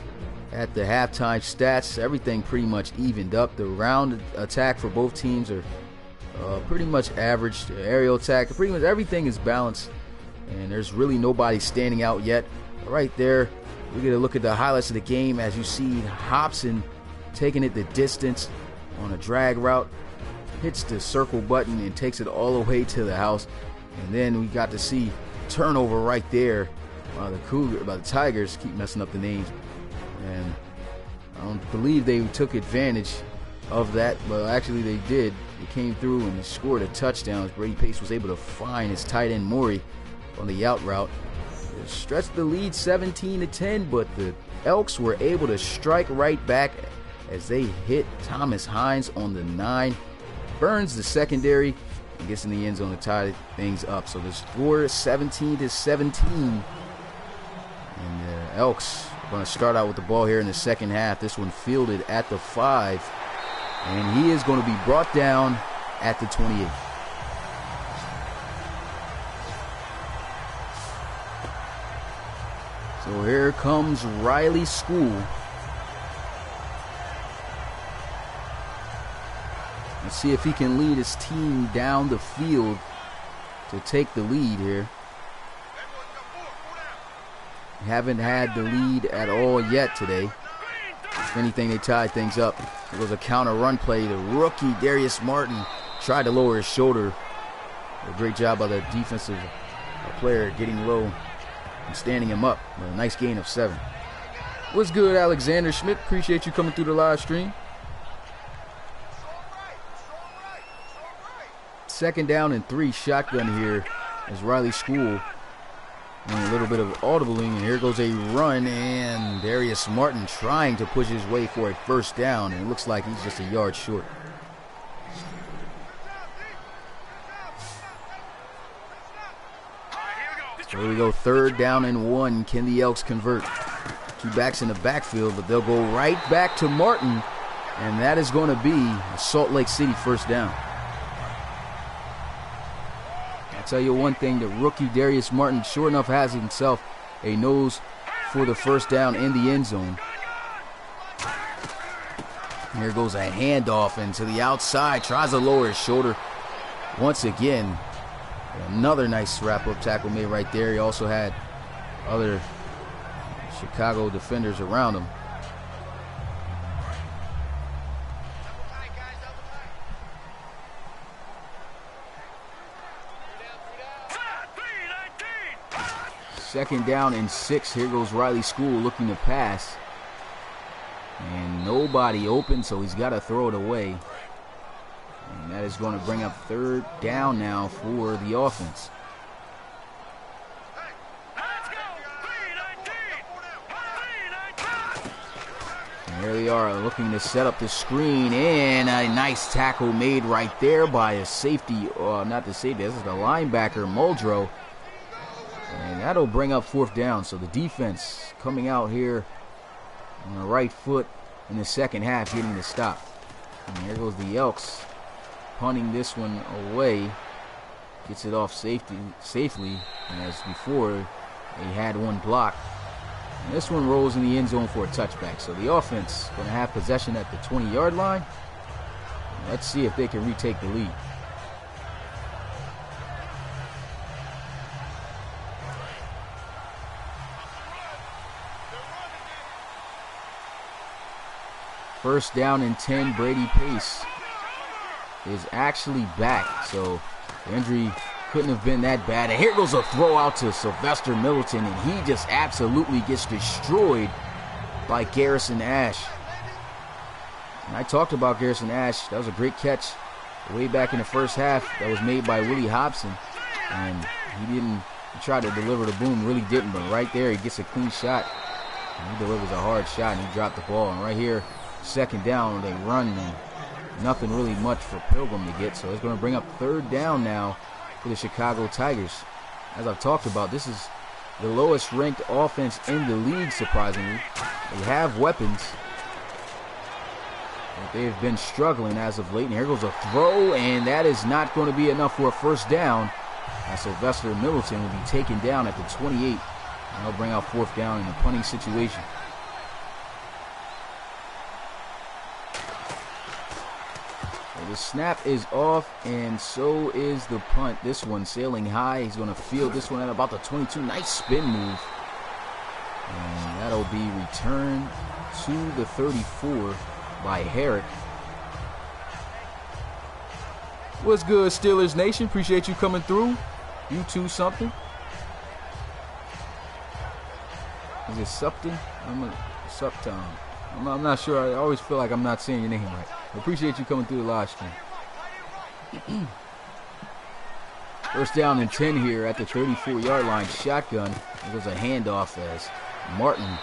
at the halftime stats. Everything pretty much evened up. The round attack for both teams are pretty much average. The aerial attack, pretty much everything is balanced. And there's really nobody standing out yet. Right there, we get a look at the highlights of the game as you see Hobson taking it the distance on a drag route. Hits the circle button and takes it all the way to the house. And then we got to see turnover right there by the Tigers. Keep messing up the names. And I don't believe they took advantage of that, but actually they did. They came through and scored a touchdown. Brady Pace was able to find his tight end Maury on the out route. They stretched the lead 17-10, but the Elks were able to strike right back as they hit Thomas Hines on the 9. Burns the secondary and gets in the end zone to tie things up. So the score is 17-17. And the Elks are going to start out with the ball here in the second half. This one fielded at the 5. And he is going to be brought down at the 28. So here comes Riley School. Let's see if he can lead his team down the field to take the lead here. Haven't had the lead at all yet today. If anything, they tied things up. It was a counter run play. The rookie, Darius Martin, tried to lower his shoulder. A great job by the defensive player getting low and standing him up. A nice gain of 7. What's good, Alexander Schmidt? Appreciate you coming through the live stream. 2nd down and 3, shotgun here as Riley School. And a little bit of audibling, and here goes a run, and Darius Martin trying to push his way for a 1st down, and it looks like he's just a yard short. So here we go, 3rd down and 1. Can the Elks convert? 2 backs in the backfield, but they'll go right back to Martin, and that is going to be a Salt Lake City 1st down. I'll tell you one thing, the rookie Darius Martin sure enough has himself a nose for the 1st down in the end zone. Here goes a handoff, and to the outside, tries to lower his shoulder once again. Another nice wrap-up tackle made right there. He also had other Chicago defenders around him. Second down and 6. Here goes Riley School looking to pass. And nobody open, so he's got to throw it away. And that is going to bring up 3rd down now for the offense. And here they are looking to set up the screen, and a nice tackle made right there by a safety, not the safety, this is the linebacker, Muldrow. And that'll bring up 4th down. So the defense coming out here on the right foot in the 2nd half, getting the stop. And here goes the Elks punting this one away. Gets it off safely. And as before, they had one block. And this one rolls in the end zone for a touchback. So the offense going to have possession at the 20-yard line. Let's see if they can retake the lead. First down and 10. Brady Pace is actually back, so the injury couldn't have been that bad. And here goes a throw out to Sylvester Middleton, and he just absolutely gets destroyed by Garrison Ash. And I talked about Garrison Ash. That was a great catch way back in the 1st half that was made by Willie Hobson. And he tried to deliver the boom, really didn't, but right there he gets a clean shot. And he delivers a hard shot, and he dropped the ball. And right here, 2nd down, they run, and nothing really much for Pilgrim to get. So it's going to bring up 3rd down now for the Chicago Tigers. As I've talked about, this is the lowest ranked offense in the league, surprisingly. They have weapons, but they've been struggling as of late. And here goes a throw, and that is not going to be enough for a 1st down. As Sylvester Middleton will be taken down at the 28. And they'll bring out 4th down in a punting situation. The snap is off, and so is the punt. This one sailing high. He's going to field this one at about the 22. Nice spin move. And that'll be returned to the 34 by Herrick. What's good, Steelers Nation? Appreciate you coming through. You too something. Is it Supton? Supton. I'm not sure. I always feel like I'm not saying your name right. Appreciate you coming through the live stream. First down and 10 here at the 34-yard line. Shotgun. It was a handoff as Martin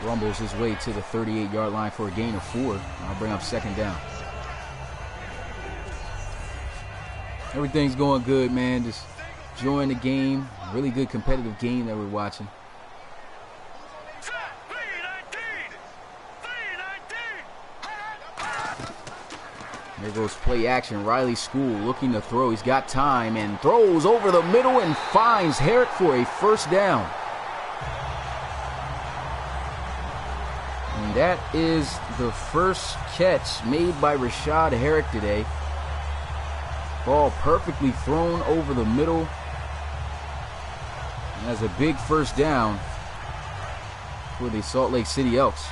rumbles his way to the 38-yard line for a gain of 4. I'll bring up 2nd down. Everything's going good, man. Just enjoying the game. Really good competitive game that we're watching. There goes play action. Riley School looking to throw. He's got time and throws over the middle and finds Herrick for a 1st down. And that is the first catch made by Rashad Herrick today. Ball perfectly thrown over the middle. And that's a big 1st down for the Salt Lake City Elks.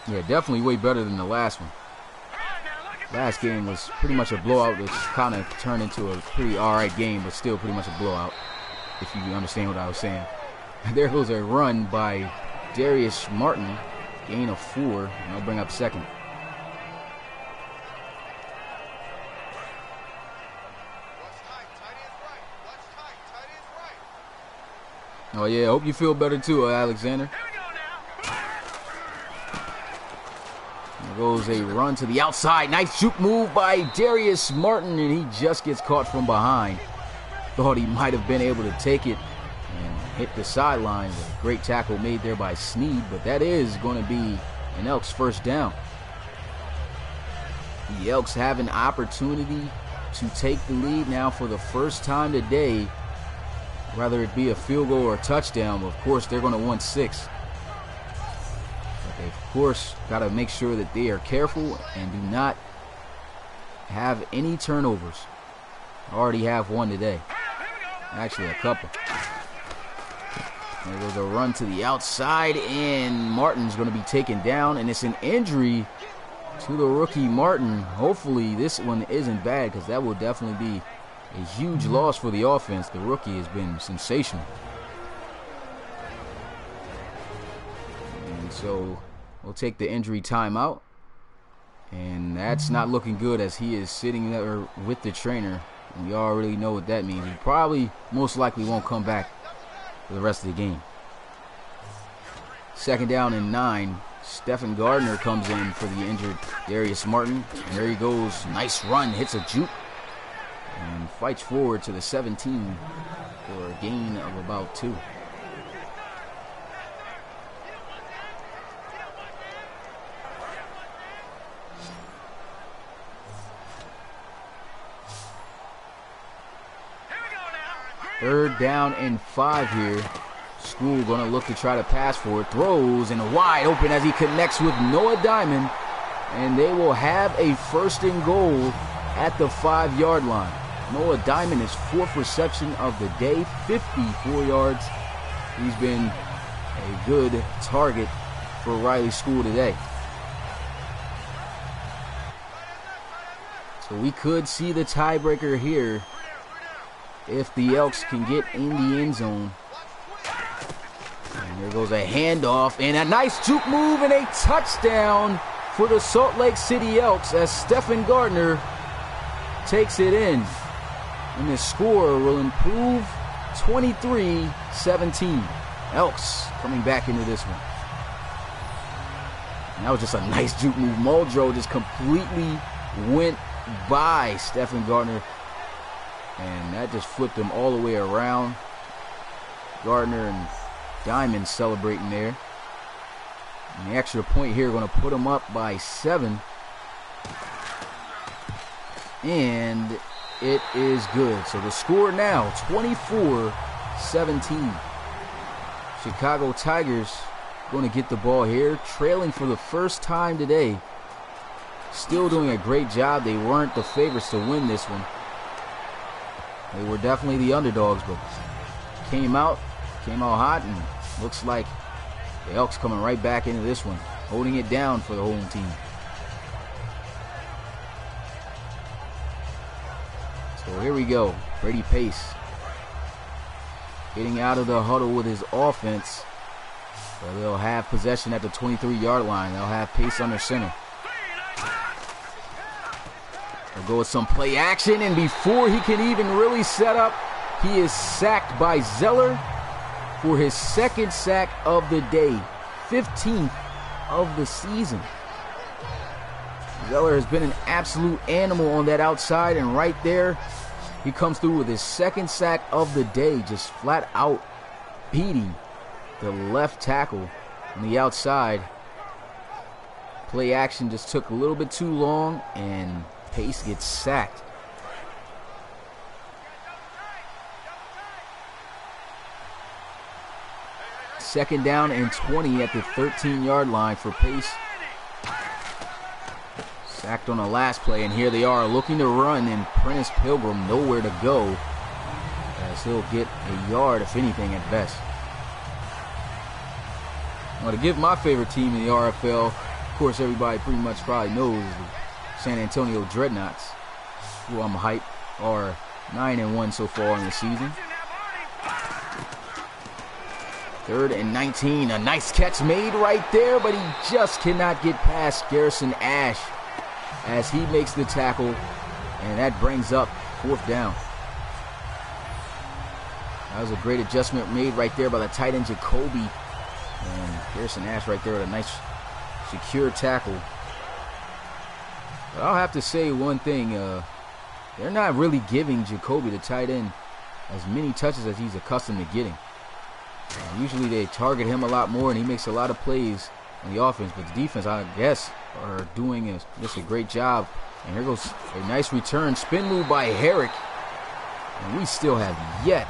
Yeah, definitely way better than the last one. Last game was pretty much a blowout, which kind of turned into a pretty alright game, but still pretty much a blowout, if you understand what I was saying. There goes a run by Darius Martin, gain of 4, and I'll bring up second. Oh yeah, hope you feel better too, Alexander. There goes a run to the outside. Nice juke move by Darius Martin, and he just gets caught from behind. Thought he might have been able to take it and hit the sideline. Great tackle made there by Sneed, but that is going to be an Elks first down. The Elks have an opportunity to take the lead now for the first time today, whether it be a field goal or a touchdown. Of course, they're going to want 6. But they, of course, got to make sure that they are careful and do not have any turnovers. I already have one today. Actually, a couple. There goes a run to the outside, and Martin's going to be taken down, and it's an injury to the rookie Martin. Hopefully, this one isn't bad, because that will definitely be a huge loss for the offense. The rookie has been sensational. And so we'll take the injury timeout. And that's not looking good, as he is sitting there with the trainer. And we already know what that means. He probably most likely won't come back for the rest of the game. Second down and 9. Stephen Gardner comes in for the injured Darius Martin. And there he goes. Nice run. Hits a juke. And fights forward to the 17 for a gain of about 2. Third down and 5 here. School going to look to try to pass for it. Throws and wide open as he connects with Noah Diamond. And they will have a first and goal at the 5-yard line. Noah Diamond is 4th reception of the day, 54 yards. He's been a good target for Riley School today. So we could see the tiebreaker here if the Elks can get in the end zone. And there goes a handoff and a nice juke move and a touchdown for the Salt Lake City Elks as Stephen Gardner takes it in. And the score will improve 23-17. Elks coming back into this one. And that was just a nice juke move. Muldrow just completely went by Stephen Gardner. And that just flipped him all the way around. Gardner and Diamond celebrating there. And the extra point here going to put him up by 7. And it is good. So the score now, 24-17. Chicago Tigers going to get the ball here, trailing for the first time today. Still doing a great job. They weren't the favorites to win this one. They were definitely the underdogs, but came out hot, and looks like the Elks coming right back into this one, holding it down for the home team. So here we go. Brady Pace getting out of the huddle with his offense. So they'll have possession at the 23-yard line. They'll have Pace under center. They'll go with some play action, and before he can even really set up, he is sacked by Zeller for his 2nd sack of the day, 15th of the season. Zeller has been an absolute animal on that outside, and right there, he comes through with his 2nd sack of the day, just flat out beating the left tackle on the outside. Play action just took a little bit too long, and Pace gets sacked. Second down and 20 at the 13-yard line for Pace. Sacked on the last play, and here they are looking to run, and Prentice Pilgrim nowhere to go, as he'll get a yard, if anything, at best. Well, to give my favorite team in the RFL of course, everybody pretty much probably knows the San Antonio Dreadnoughts, who I'm hyped, are 9-1 so far in the season. 3rd and 19. A nice catch made right there, but he just cannot get past Garrison Ash as he makes the tackle, and that brings up 4th down. That was a great adjustment made right there by the tight end Jacoby, and Garrison Ash right there with a nice secure tackle. But I'll have to say one thing, they're not really giving Jacoby, the tight end, as many touches as he's accustomed to getting. Usually they target him a lot more, and he makes a lot of plays on the offense, but the defense, I guess, are doing just a great job. And here goes a nice return, spin move by Herrick, and we still have yet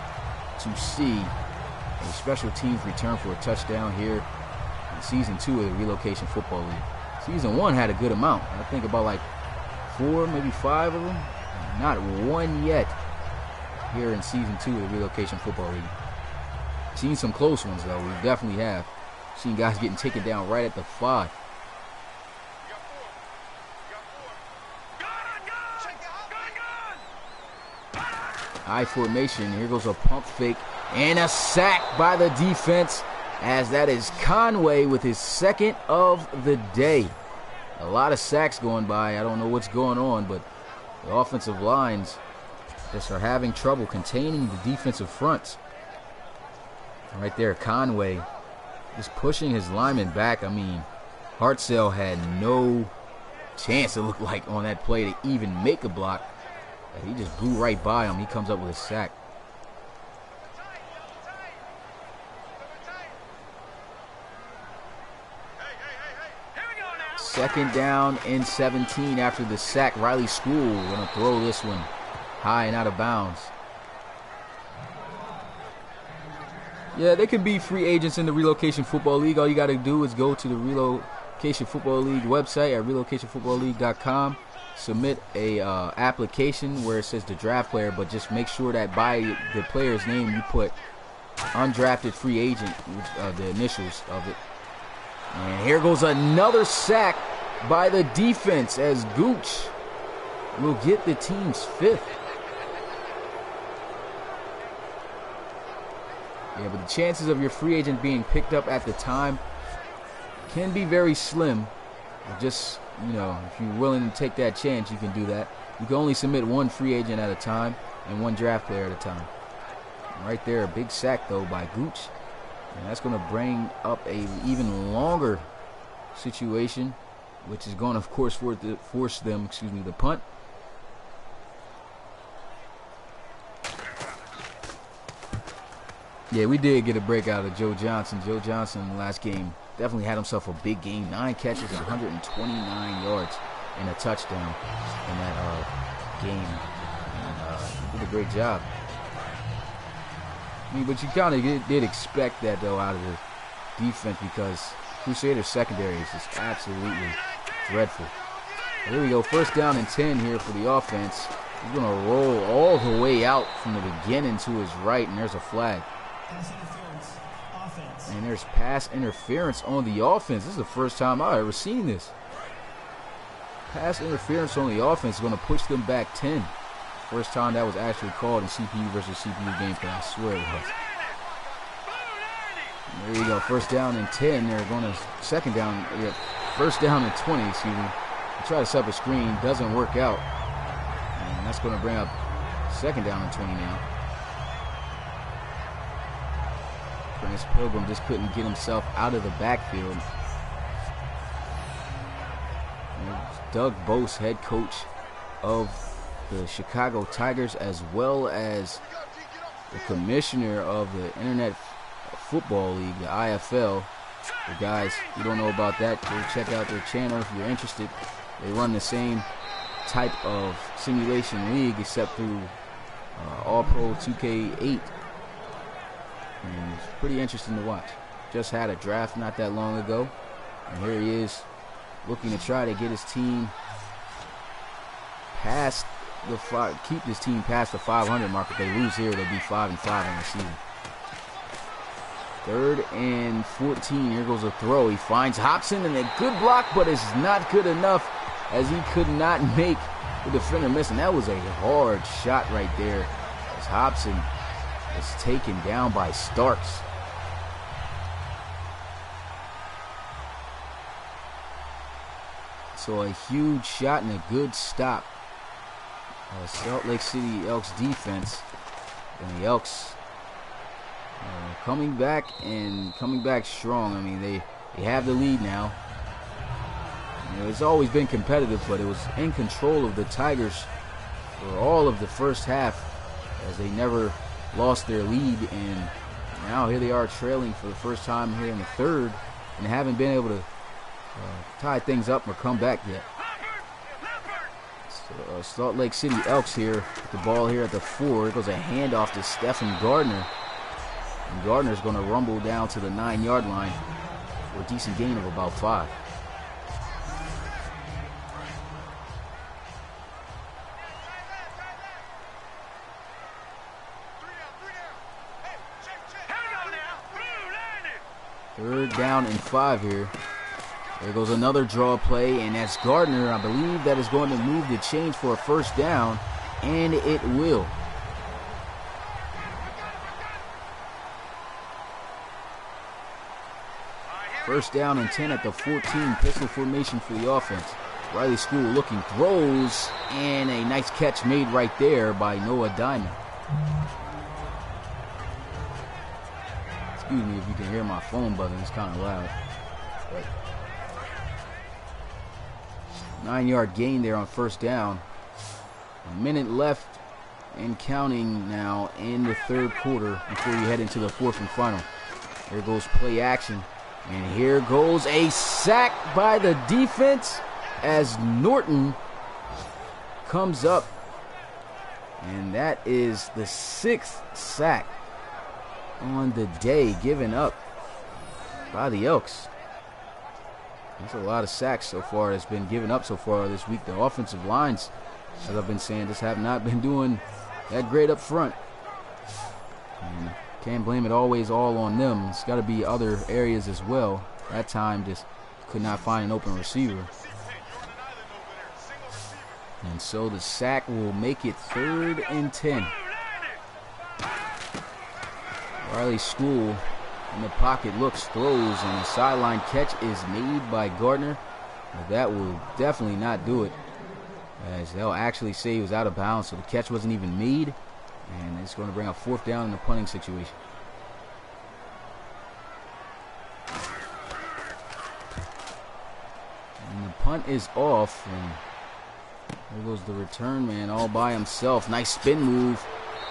to see a special teams return for a touchdown here in Season 2 of the Relocation Football League. Season 1 had a good amount. I think about like 4, maybe 5 of them. Not one yet here in Season 2 of the Relocation Football League. Seen some close ones, though. We definitely have. Seen guys getting taken down right at the 5. High formation. Here goes a pump fake and a sack by the defense, as that is Conway with his 2nd of the day. A lot of sacks going by. I don't know what's going on, but the offensive lines just are having trouble containing the defensive fronts. Right there, Conway just pushing his lineman back. I mean, Hartzell had no chance, it looked like, on that play to even make a block. He just blew right by him. He comes up with a sack. Second down and 17 after the sack. Riley School going to throw this one high and out of bounds. Yeah, they could be free agents in the Relocation Football League. All you got to do is go to the Relocation Football League website at relocationfootballleague.com. Submit a application where it says the draft player, but just make sure that by the player's name you put undrafted free agent, the initials of it. And here goes another sack by the defense as Gooch will get the team's 5th. Yeah, but the chances of your free agent being picked up at the time can be very slim. Just, you know, if you're willing to take that chance, you can do that. You can only submit 1 free agent at a time and 1 draft player at a time. Right there, a big sack, though, by Gooch. And that's going to bring up a even longer situation, which is going to, of course, force them, to punt. Yeah, we did get a break out of Joe Johnson. Joe Johnson in the last game definitely had himself a big game. 9 catches, 129 yards, and a touchdown in that game. And, did a great job. I mean, but you kind of did expect that, though, out of the defense, because Crusaders secondary is just absolutely dreadful. But here we go, 1st down and 10 here for the offense. He's going to roll all the way out from the beginning to his right, and there's a flag. And there's pass interference on the offense. This is the first time I've ever seen this. Pass interference on the offense is going to push them back 10. First time that was actually called in CPU versus CPU gameplay. I swear it was. There you go. 1st down and 10. They're going to 2nd down. Yeah, 1st down and 20. Excuse me. They try to set up a screen. Doesn't work out. And that's going to bring up 2nd down and 20 now. Prince Pilgrim just couldn't get himself out of the backfield. Doug Bose, head coach of the Chicago Tigers, as well as the commissioner of the Internet Football League, the IFL. The guys, if you don't know about that, go check out their channel if you're interested. They run the same type of simulation league, except through All-Pro 2K8. And it's pretty interesting to watch. Just had a draft not that long ago, and here he is looking to try to get his team past the keep this team past the 500 mark. If they lose here, they'll be 5-5 in the season. 3rd and 14. Here goes a throw. He finds Hobson, and a good block, but it's not good enough as he could not make the defender miss. And that was a hard shot right there as Hobson was taken down by Starks. So a huge shot and a good stop. Salt Lake City Elks defense. And the Elks coming back strong. I mean, they have the lead now. You know, it's always been competitive, but it was in control of the Tigers for all of the first half as they never lost their lead. And now here they are trailing for the first time here in the 3rd and haven't been able to tie things up or come back yet. So, Salt Lake City Elks here with the ball here at the 4. It goes a handoff to Stephen Gardner. And Gardner's going to rumble down to the 9-yard line for a decent gain of about 5. Third down and 5 here. There goes another draw play, and that's Gardner. I believe that is going to move the chains for a first down, and it will. First down and 10 at the 14, pistol formation for the offense. Riley School looking, throws, and a nice catch made right there by Noah Diamond. Excuse me if you can hear my phone button, it's kind of loud. But 9-yard gain there on first down. A minute left and counting now in the 3rd quarter before you head into the 4th and final. Here goes play action. And here goes a sack by the defense as Norton comes up. And that is the 6th sack on the day given up by the Elks. There's a lot of sacks so far that's been given up so far this week. The offensive lines, as I've been saying, just have not been doing that great up front. And can't blame it always all on them. It's got to be other areas as well. That time just could not find an open receiver. And so the sack will make it 3rd and 10. Riley School in the pocket looks, throws, and a sideline catch is made by Gardner. But that will definitely not do it, as they'll actually say he was out of bounds, so the catch wasn't even made. And it's going to bring a 4th down in the punting situation. And the punt is off, and there goes the return man all by himself. Nice spin move,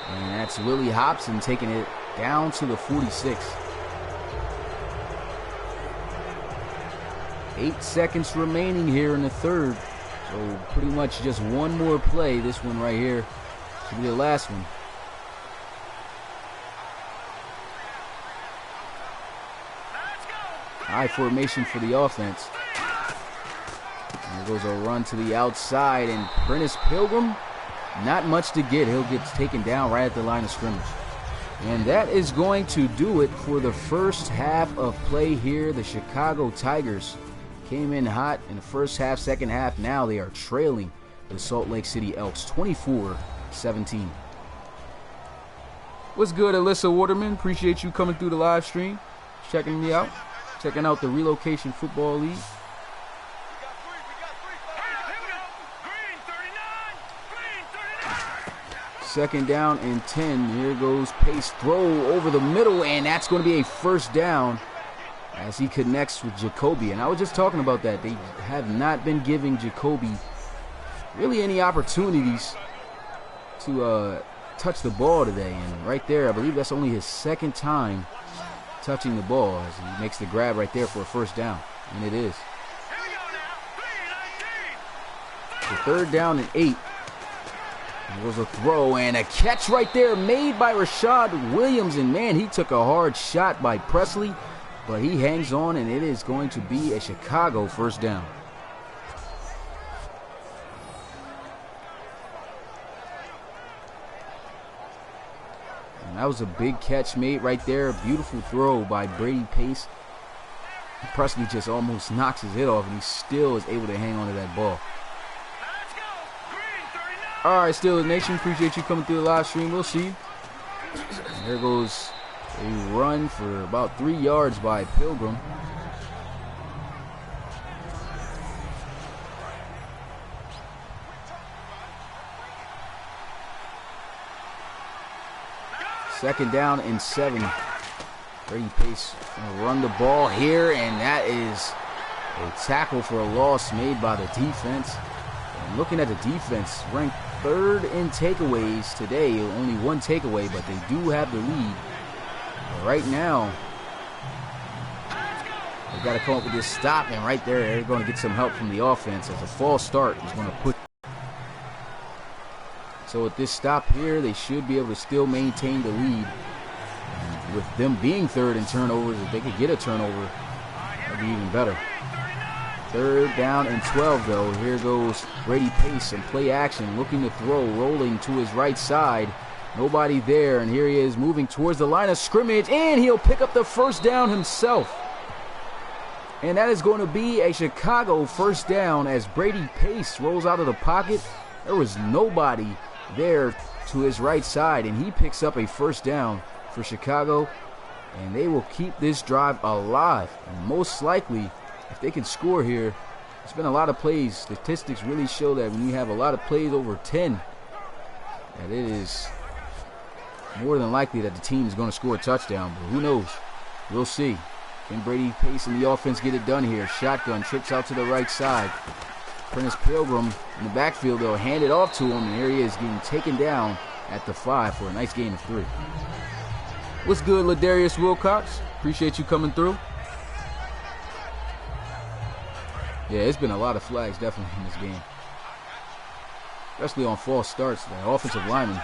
and that's Willie Hobson taking it down to the 46. 8 seconds remaining here in the 3rd. So pretty much just one more play. This one right here should be the last one. High formation for the offense. And there goes a run to the outside, and Prentice Pilgrim, not much to get. He'll get taken down right at the line of scrimmage. And that is going to do it for the first half of play here. The Chicago Tigers came in hot in the first half, second half. Now they are trailing the Salt Lake City Elks 24-17. What's good, Alyssa Waterman? Appreciate you coming through the live stream, checking me out, checking out the Relocation Football League. Second down and 10. Here goes Pace, throw over the middle, and that's going to be a first down as he connects with Jacoby. And I was just talking about that. They have not been giving Jacoby really any opportunities to touch the ball today. And right there, I believe that's only his 2nd time touching the ball as he makes the grab right there for a first down. And it is. The 3rd down and 8. There was a throw and a catch right there made by Rashad Williams. And man, he took a hard shot by Presley, but he hangs on, and it is going to be a Chicago first down. And That was a big catch made right there. Beautiful throw by Brady Pace. Presley just almost knocks his head off, and he still is able to hang on to that ball. All right, Steelers Nation, appreciate you coming through the live stream. We'll see you. And there goes a run for about 3 yards by Pilgrim. Second down and 7. Brady Pace gonna run the ball here, and that is a tackle for a loss made by the defense. And looking at the defense, ranked 3rd in takeaways today. Only 1 takeaway, but they do have the lead. But right now, they've got to come up with this stop, and right there, they're going to get some help from the offense as a false start is going to put. So with this stop here, they should be able to still maintain the lead. And with them being 3rd in turnovers, if they could get a turnover, that'd be even better. 3rd down and 12 though. Here goes Brady Pace in play action, looking to throw, rolling to his right side. Nobody there, and here he is moving towards the line of scrimmage, and he'll pick up the first down himself. And that is going to be a Chicago first down as Brady Pace rolls out of the pocket. There was nobody there to his right side, and he picks up a first down for Chicago, and they will keep this drive alive. And most likely, if they can score here, it's been a lot of plays. Statistics really show that when you have a lot of plays over 10, that it is more than likely that the team is going to score a touchdown. But who knows? We'll see. Can Brady Pace and the offense get it done here? Shotgun, trips out to the right side. Prentice Pilgrim in the backfield, they'll hand it off to him, and here he is getting taken down at the 5 for a nice gain of 3. What's good, Ladarius Wilcox? Appreciate you coming through. Yeah, it's been a lot of flags definitely in this game, especially on false starts. The offensive lineman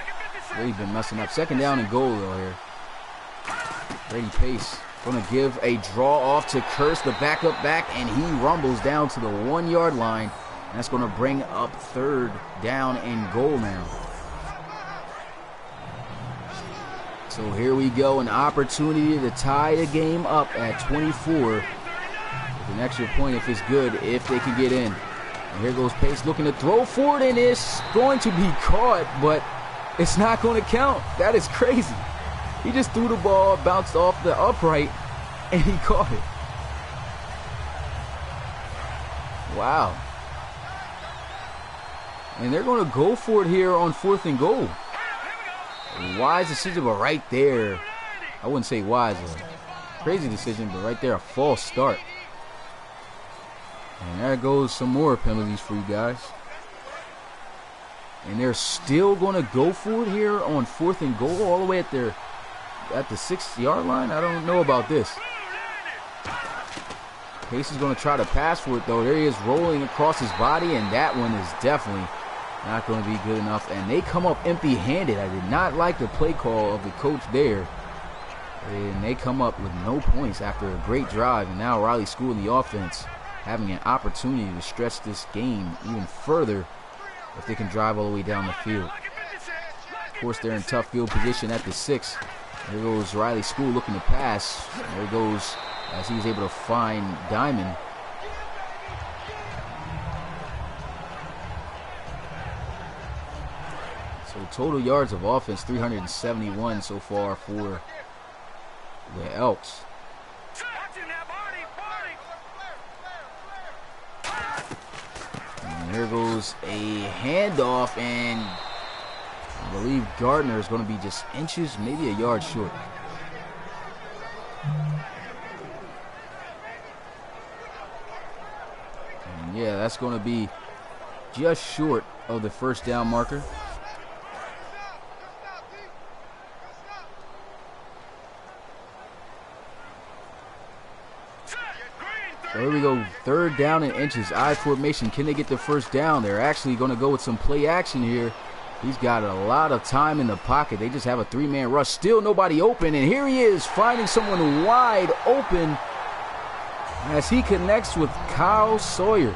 really been messing up. Second down and goal though here. Brady Pace going to give a draw off to Curse, the backup back, and he rumbles down to the 1-yard line. And that's going to bring up 3rd down and goal now. So here we go, an opportunity to tie the game up at 24. An extra point if it's good, if they can get in. And here goes Pace looking to throw forward, and it's going to be caught, but it's not going to count. That is crazy. He just threw the ball, bounced off the upright, and he caught it. Wow. And they're going to go for it here on 4th and goal. A wise decision, but right there, I wouldn't say wise, a crazy decision, but right there, a false start. And there goes some more penalties for you guys. And they're still going to go for it here on 4th and goal all the way at the 6-yard line. I don't know about this. Pace is going to try to pass for it though. There he is rolling across his body, and that one is definitely not going to be good enough. And they come up empty-handed. I did not like the play call of the coach there. And they come up with no points after a great drive. And now Riley School in the offense having an opportunity to stretch this game even further if they can drive all the way down the field. Of course, they're in tough field position at the 6. There goes Riley School looking to pass. There goes as he's able to find Diamond. So total yards of offense, 371 so far for the Elks. And here goes a handoff, and I believe Gardner is going to be just inches, maybe a yard short. And yeah, that's going to be just short of the first down marker. So here we go, 3rd down and inches, I formation. Can they get the first down? They're actually going to go with some play action here. He's got a lot of time in the pocket. They just have a 3-man rush. Still nobody open, and here he is finding someone wide open as he connects with Kyle Sawyer.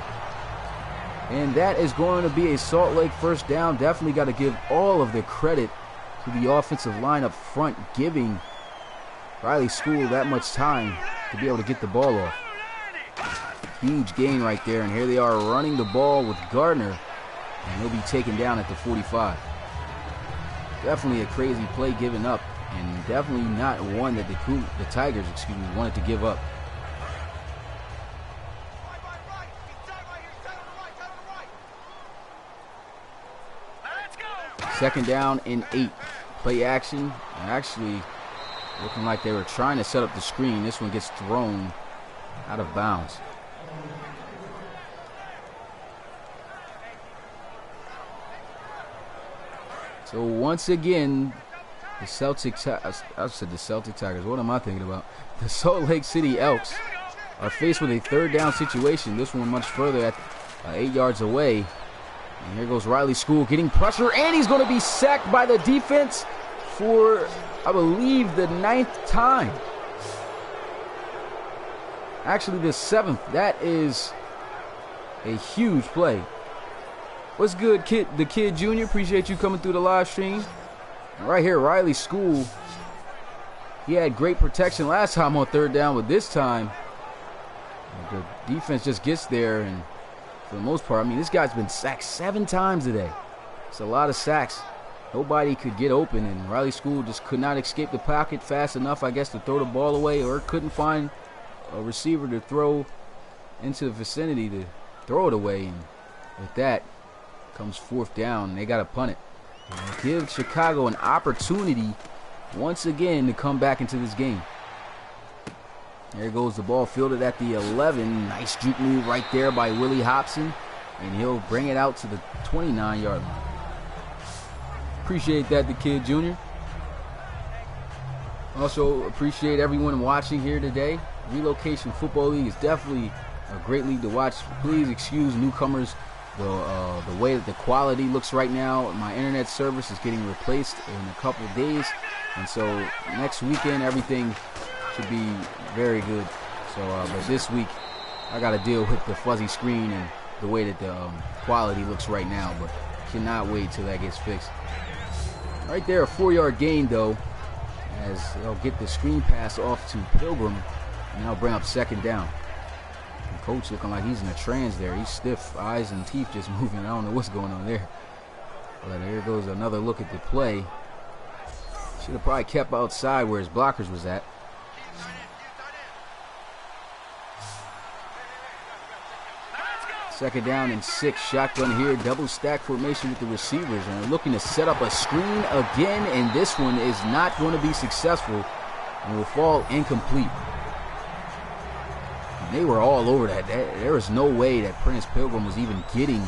And that is going to be a Salt Lake first down. Definitely got to give all of the credit to the offensive line up front, giving Riley School that much time to be able to get the ball off. Huge gain right there, and here they are running the ball with Gardner, and he'll be taken down at the 45. Definitely a crazy play given up, and definitely not one that the Tigers, wanted to give up. Second down and 8. Play action. Actually, looking like they were trying to set up the screen. This one gets thrown out of bounds. So once again, the Celtic Tigers, what am I thinking about? The Salt Lake City Elks are faced with a third down situation. This one much further at 8 yards away. And here goes Riley School getting pressure, and he's going to be sacked by the defense for, I believe, the 9th time. Actually, the 7th. That is a huge play. What's good, the Kid Jr.? Appreciate you coming through the live stream. And right here, Riley School. He had great protection last time on third down, but this time the defense just gets there, and for the most part, I mean, this guy's been sacked 7 times today. It's a lot of sacks. Nobody could get open, and Riley School just could not escape the pocket fast enough, I guess, to throw the ball away, or couldn't find a receiver to throw into the vicinity to throw it away. And with that comes 4th down. They got to punt it. And give Chicago an opportunity once again to come back into this game. There goes the ball fielded at the 11. Nice juke move right there by Willie Hobson, and he'll bring it out to the 29-yard line. Appreciate that, the Kid Jr. Also appreciate everyone watching here today. Relocation Football League is definitely a great league to watch. Please excuse newcomers. The way that the quality looks right now, my internet service is getting replaced in a couple of days, and so next weekend everything should be very good. So, but this week I got to deal with the fuzzy screen and the way that the quality looks right now, but cannot wait till that gets fixed. Right there, a 4-yard gain though, as they'll get the screen pass off to Pilgrim, and they'll bring up 2nd down. Coach looking like he's in a trance there. He's stiff, eyes and teeth just moving. I don't know what's going on there. But here goes another look at the play. Should have probably kept outside where his blockers was at. Second down and 6. Shotgun here. Double stack formation with the receivers. And they're looking to set up a screen again. And this one is not going to be successful and will fall incomplete. They were all over that. There was no way that Prentice Pilgrim was even getting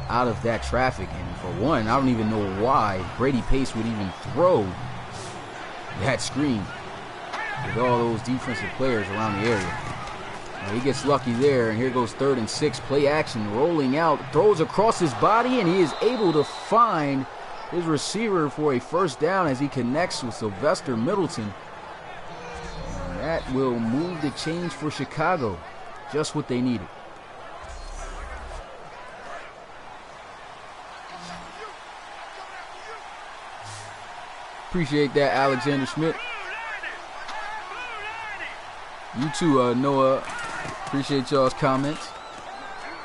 out of that traffic. And for one, I don't even know why Brady Pace would even throw that screen with all those defensive players around the area. He gets lucky there, and here goes 3rd and 6. Play action, rolling out, throws across his body, and he is able to find his receiver for a 1st down as he connects with Sylvester Middleton. That will move the change for Chicago. Just what they needed. Appreciate that, Alexander Schmidt. You too, Noah. Appreciate y'all's comments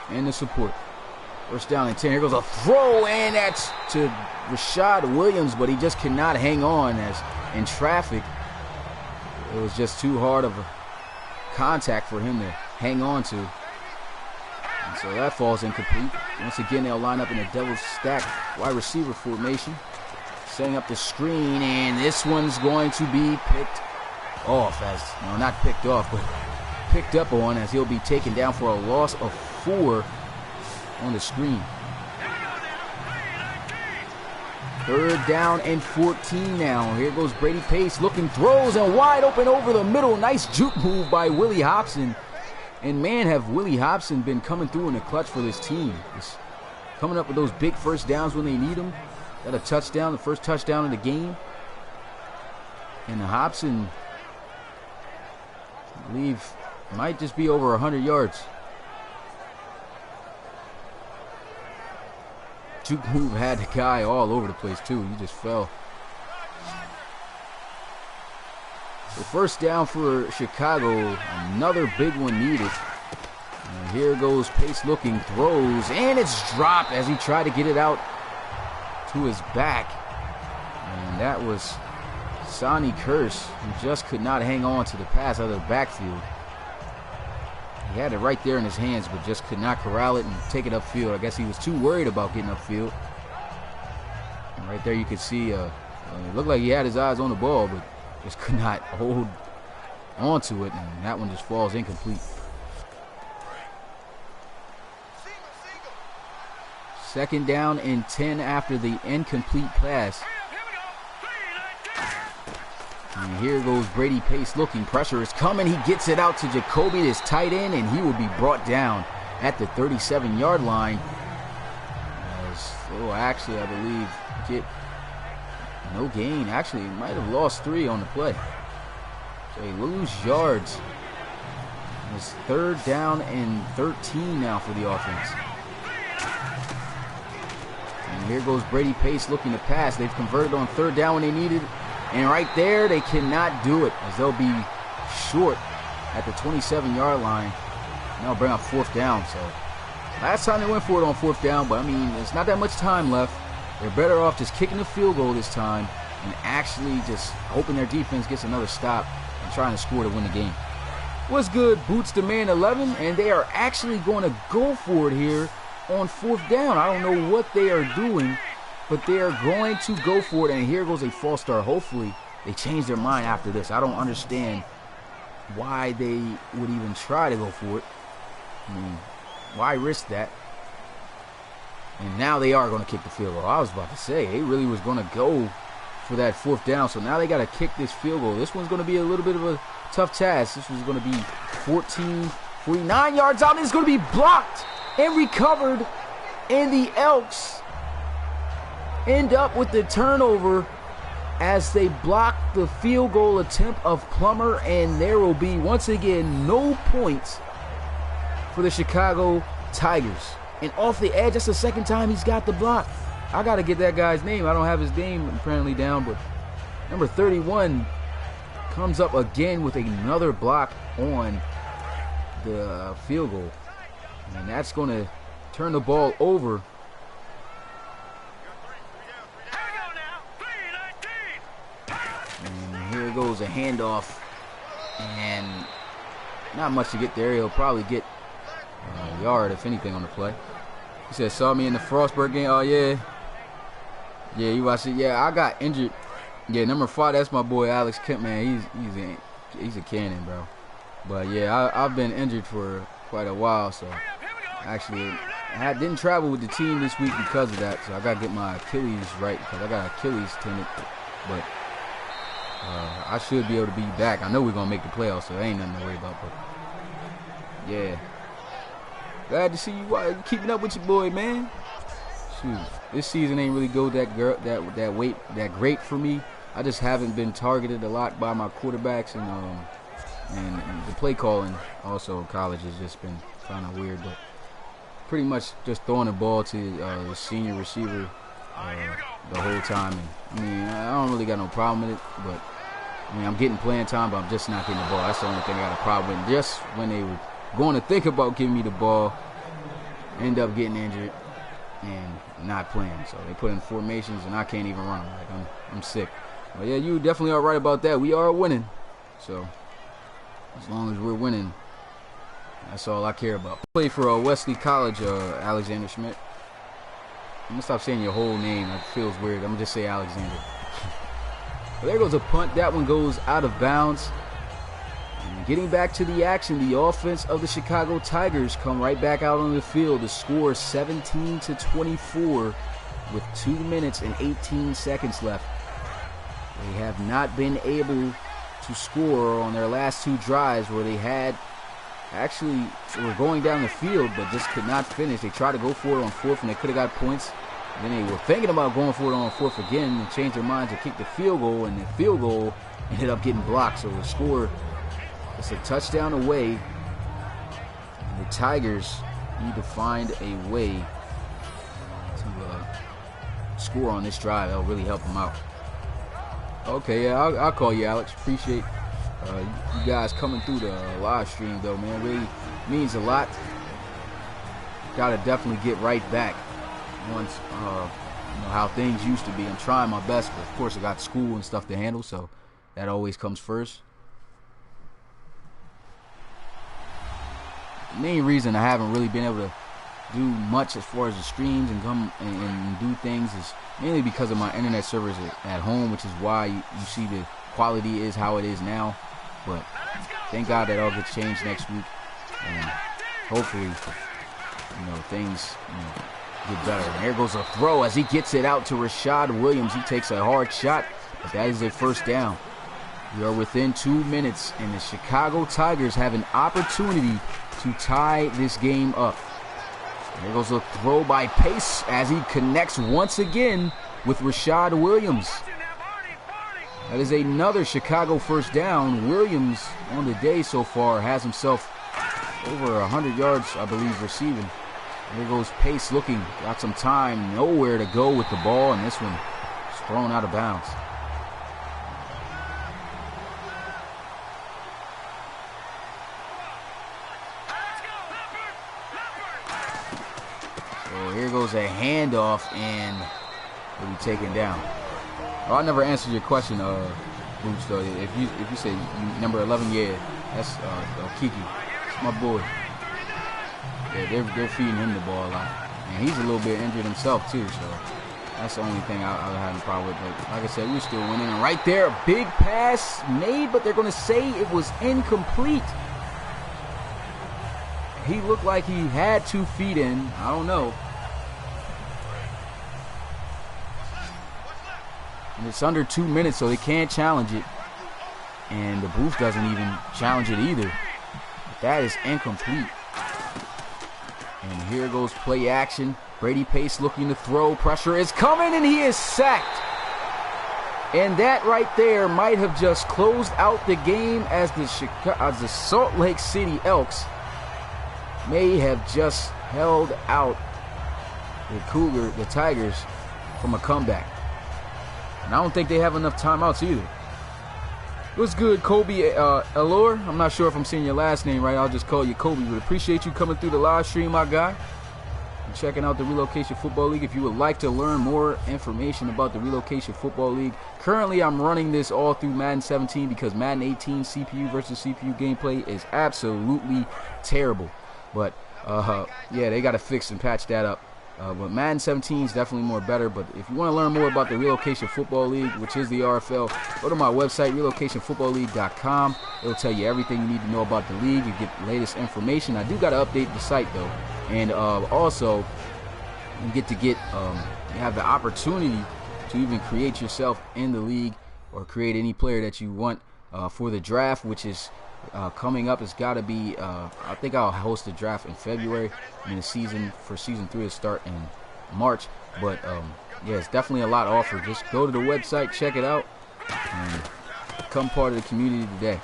and the support. 1st down and 10. Here goes a throw, and that's to Rashad Williams, but he just cannot hang on as in traffic. It was just too hard of a contact for him to hang on to. And so that falls incomplete. Once again, they'll line up in a double stack wide receiver formation. Setting up the screen, and this one's going to be picked off as, no, not picked off, but picked up on as he'll be taken down for a loss of 4 on the screen. 3rd down and 14 now. Here goes Brady Pace looking, throws, and wide open over the middle. Nice juke move by Willie Hobson. And man, have Willie Hobson been coming through in the clutch for this team. Just coming up with those big 1st downs when they need them. Got a touchdown, the 1st touchdown of the game. And Hobson, I believe, might just be over 100 yards. Juke move had the guy all over the place too. He just fell So first down for Chicago. Another big one needed. And here goes Pace looking, throws, and it's dropped as he tried to get it out to his back. And that was Sonny Curse, who just could not hang on to the pass out of the backfield. He had it right there in his hands, but just could not corral it and take it upfield. I guess he was too worried about getting upfield. And right there you could see, it looked like he had his eyes on the ball, but just could not hold onto it, and that one just falls incomplete. Second down and 10 after the incomplete pass. And here goes Brady Pace looking. Pressure is coming. He gets it out to Jacoby, his tight end, and he will be brought down at the 37-yard line. Actually, I believe, get no gain. Actually, he might have lost 3 on the play. So he lose yards. It's third down and 13 now for the offense. And here goes Brady Pace looking to pass. They've converted on third down when they needed. And right there, they cannot do it as they'll be short at the 27-yard line. And they'll bring up fourth down. So last time they went for it on fourth down, but I mean, there's not that much time left. They're better off just kicking the field goal this time and actually just hoping their defense gets another stop and trying to score to win the game. What's good? Boots the man 11, and they are actually going to go for it here on fourth down. I don't know what they are doing, but they are going to go for it, and here goes a false start. Hopefully, they change their mind after this. I don't understand why they would even try to go for it. I mean, why risk that? And now they are going to kick the field goal. I was about to say, they really was going to go for that fourth down, so now they got to kick this field goal. This one's going to be a little bit of a tough task. This was going to be 49 yards out, and it's going to be blocked and recovered, and the Elks end up with the turnover as they block the field goal attempt of Plummer, and there will be once again no points for the Chicago Tigers. And off the edge, that's the second time he's got the block. I got to get that guy's name. I don't have his name apparently down, but number 31 comes up again with another block on the field goal. And that's going to turn the ball over. And here goes a handoff. And not much to get there. He'll probably get a yard, if anything, on the play. He said, saw me in the Frostburg game. Oh, yeah. Yeah, you watch it. Yeah, I got injured. Yeah, number 5, that's my boy Alex Kemp, man. He's a cannon, bro. But, yeah, I've been injured for quite a while, so actually I didn't travel with the team this week because of that, so I got to get my Achilles right because I got Achilles tendon. But I should be able to be back. I know we're going to make the playoffs, so there ain't nothing to worry about. But, yeah. Glad to see you keeping up with your boy, man. Shoot, this season ain't really go that great for me. I just haven't been targeted a lot by my quarterbacks, and the play calling also in college has just been kind of weird. But pretty much just throwing the ball to the senior receiver the whole time. And I mean, I don't really got no problem with it, but I mean, I'm getting playing time, but I'm just not getting the ball. That's the only thing I got a problem with. Just when they were going to think about giving me the ball, end up getting injured and not playing. So they put in formations and I can't even run. Like I'm sick. But yeah, you definitely are right about that. We are winning. So as long as we're winning, that's all I care about. Play for Wesley College, Alexander Schmidt. I'm gonna stop saying your whole name. It feels weird. I'm gonna just say Alexander. But there goes a punt. That one goes out of bounds. And getting back to the action, the offense of the Chicago Tigers come right back out on the field. The score 17-24 with 2 minutes and 18 seconds left. They have not been able to score on their last 2 drives where they were going down the field but just could not finish. They tried to go for it on fourth and they could have got points. And then they were thinking about going for it on fourth again and changed their minds to kick the field goal, and the field goal ended up getting blocked. So the score is a touchdown away. And the Tigers need to find a way to score on this drive. That'll really help them out. Okay, yeah, I'll call you, Alex. Appreciate you guys coming through the live stream, though, man. Really means a lot. Gotta definitely get right back once, how things used to be. I'm trying my best, but of course I got school and stuff to handle, so that always comes first. The main reason I haven't really been able to do much as far as the streams and come and do things is mainly because of my internet servers at home, which is why you see the quality is how it is now. But thank God that all gets changed next week, and hopefully things get better. And there goes a throw as he gets it out to Rashad Williams. He takes a hard shot, but that is a first down. We are within 2 minutes, and the Chicago Tigers have an opportunity to tie this game up. There goes a throw by Pace as he connects once again with Rashad Williams. That is another Chicago first down. Williams on the day so far has himself over 100 yards, I believe, receiving. There goes Pace looking, got some time, nowhere to go with the ball, and this one is thrown out of bounds. So here goes a handoff, and will be taken down. Oh, I never answered your question, Boots, though. If you say number 11, yeah, that's Kiki. It's my boy. Yeah, they're feeding him the ball a lot. And he's a little bit injured himself, too, so that's the only thing I had a problem with. But like I said, we're still winning. And right there, a big pass made, but they're going to say it was incomplete. He looked like he had 2 feet in. I don't know. And it's under 2 minutes, so they can't challenge it. And the booth doesn't even challenge it either. But that is incomplete. And here goes play action. Brady Pace looking to throw. Pressure is coming, and he is sacked. And that right there might have just closed out the game, as the Salt Lake City Elks may have just held out the Tigers from a comeback. And I don't think they have enough timeouts either. What's good, Kobe Allure? I'm not sure if I'm saying your last name right. I'll just call you Kobe. But appreciate you coming through the live stream, my guy. And checking out the Relocation Football League. If you would like to learn more information about the Relocation Football League, currently I'm running this all through Madden 17 because Madden 18 CPU versus CPU gameplay is absolutely terrible. But yeah, they got to fix and patch that up. But Madden 17 is definitely more better. But if you want to learn more about the Relocation Football League, which is the RFL, go to my website, relocationfootballleague.com. It'll tell you everything you need to know about the league. You get the latest information. I do got to update the site, though. And also, you have the opportunity to even create yourself in the league or create any player that you want for the draft, which is coming up. It's got to be, I think I'll host the draft in February. I mean, the season 3 will start in March. But, yeah, it's definitely a lot offered. Just go to the website, check it out, and become part of the community today.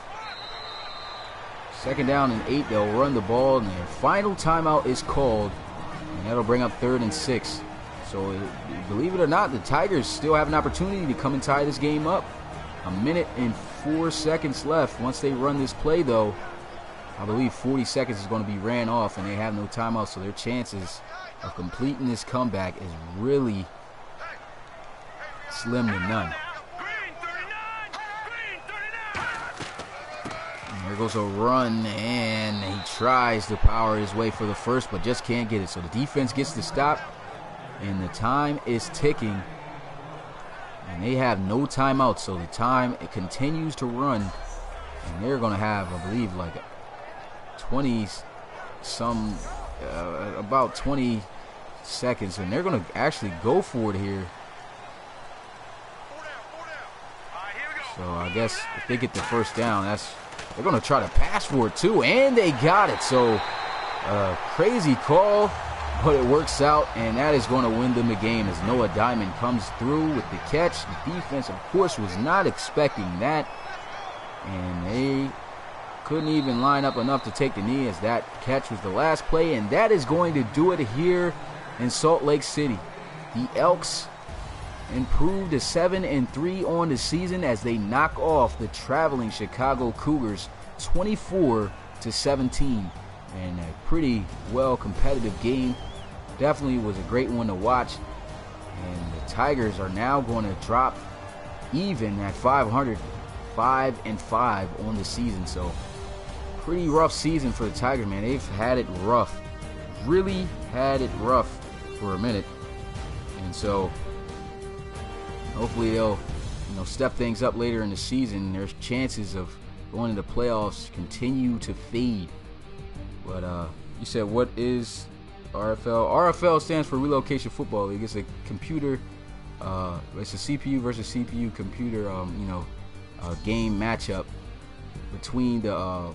2nd down and 8, they'll run the ball, and their final timeout is called, and that'll bring up 3rd and 6. So, believe it or not, the Tigers still have an opportunity to come and tie this game up. 1 minute and 4 seconds left. Once they run this play, though, I believe 40 seconds is going to be ran off, and they have no timeout, so their chances of completing this comeback is really slim to none. And there goes a run, and he tries to power his way for the first, but just can't get it. So the defense gets the stop, and the time is ticking. And they have no timeout, so the time it continues to run. And they're going to have, I believe, like 20 seconds. And they're going to actually go for it here. So I guess if they get the first down, they're going to try to pass for it too. And they got it. So crazy call. But it works out, and that is going to win them the game as Noah Diamond comes through with the catch. The defense, of course, was not expecting that, and they couldn't even line up enough to take the knee as that catch was the last play, and that is going to do it here in Salt Lake City. The Elks improved to 7-3 on the season as they knock off the traveling Chicago Cougars 24-17. And a pretty well competitive game. Definitely was a great one to watch. And the Tigers are now going to drop even at 500, 5-5 on the season. So pretty rough season for the Tigers, man. They've had it rough, really had it rough for a minute. And so hopefully they'll, step things up later in the season. There's chances of going to the playoffs continue to fade. But you said, what is RFL? RFL stands for Relocation Football League. It's a computer, it's a CPU versus CPU computer, game matchup between the,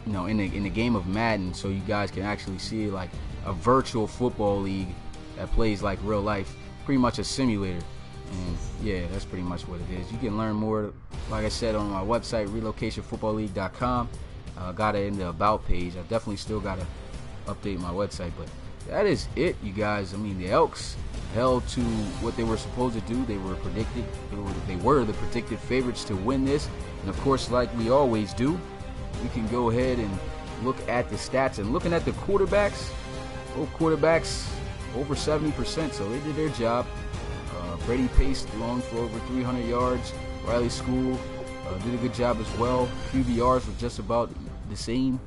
in the game of Madden, so you guys can actually see like a virtual football league that plays like real life, pretty much a simulator. And yeah, that's pretty much what it is. You can learn more, like I said, on my website, relocationfootballleague.com. Got it in the About page. I definitely still got to update my website, but that is it, you guys. I mean, the Elks held to what they were supposed to do. They were predicted. They were the predicted favorites to win this. And of course, like we always do, we can go ahead and look at the stats. And looking at the quarterbacks, both quarterbacks over 70%, so they did their job. Brady Pace thrown for over 300 yards. Riley School did a good job as well. QBRs were just about the same.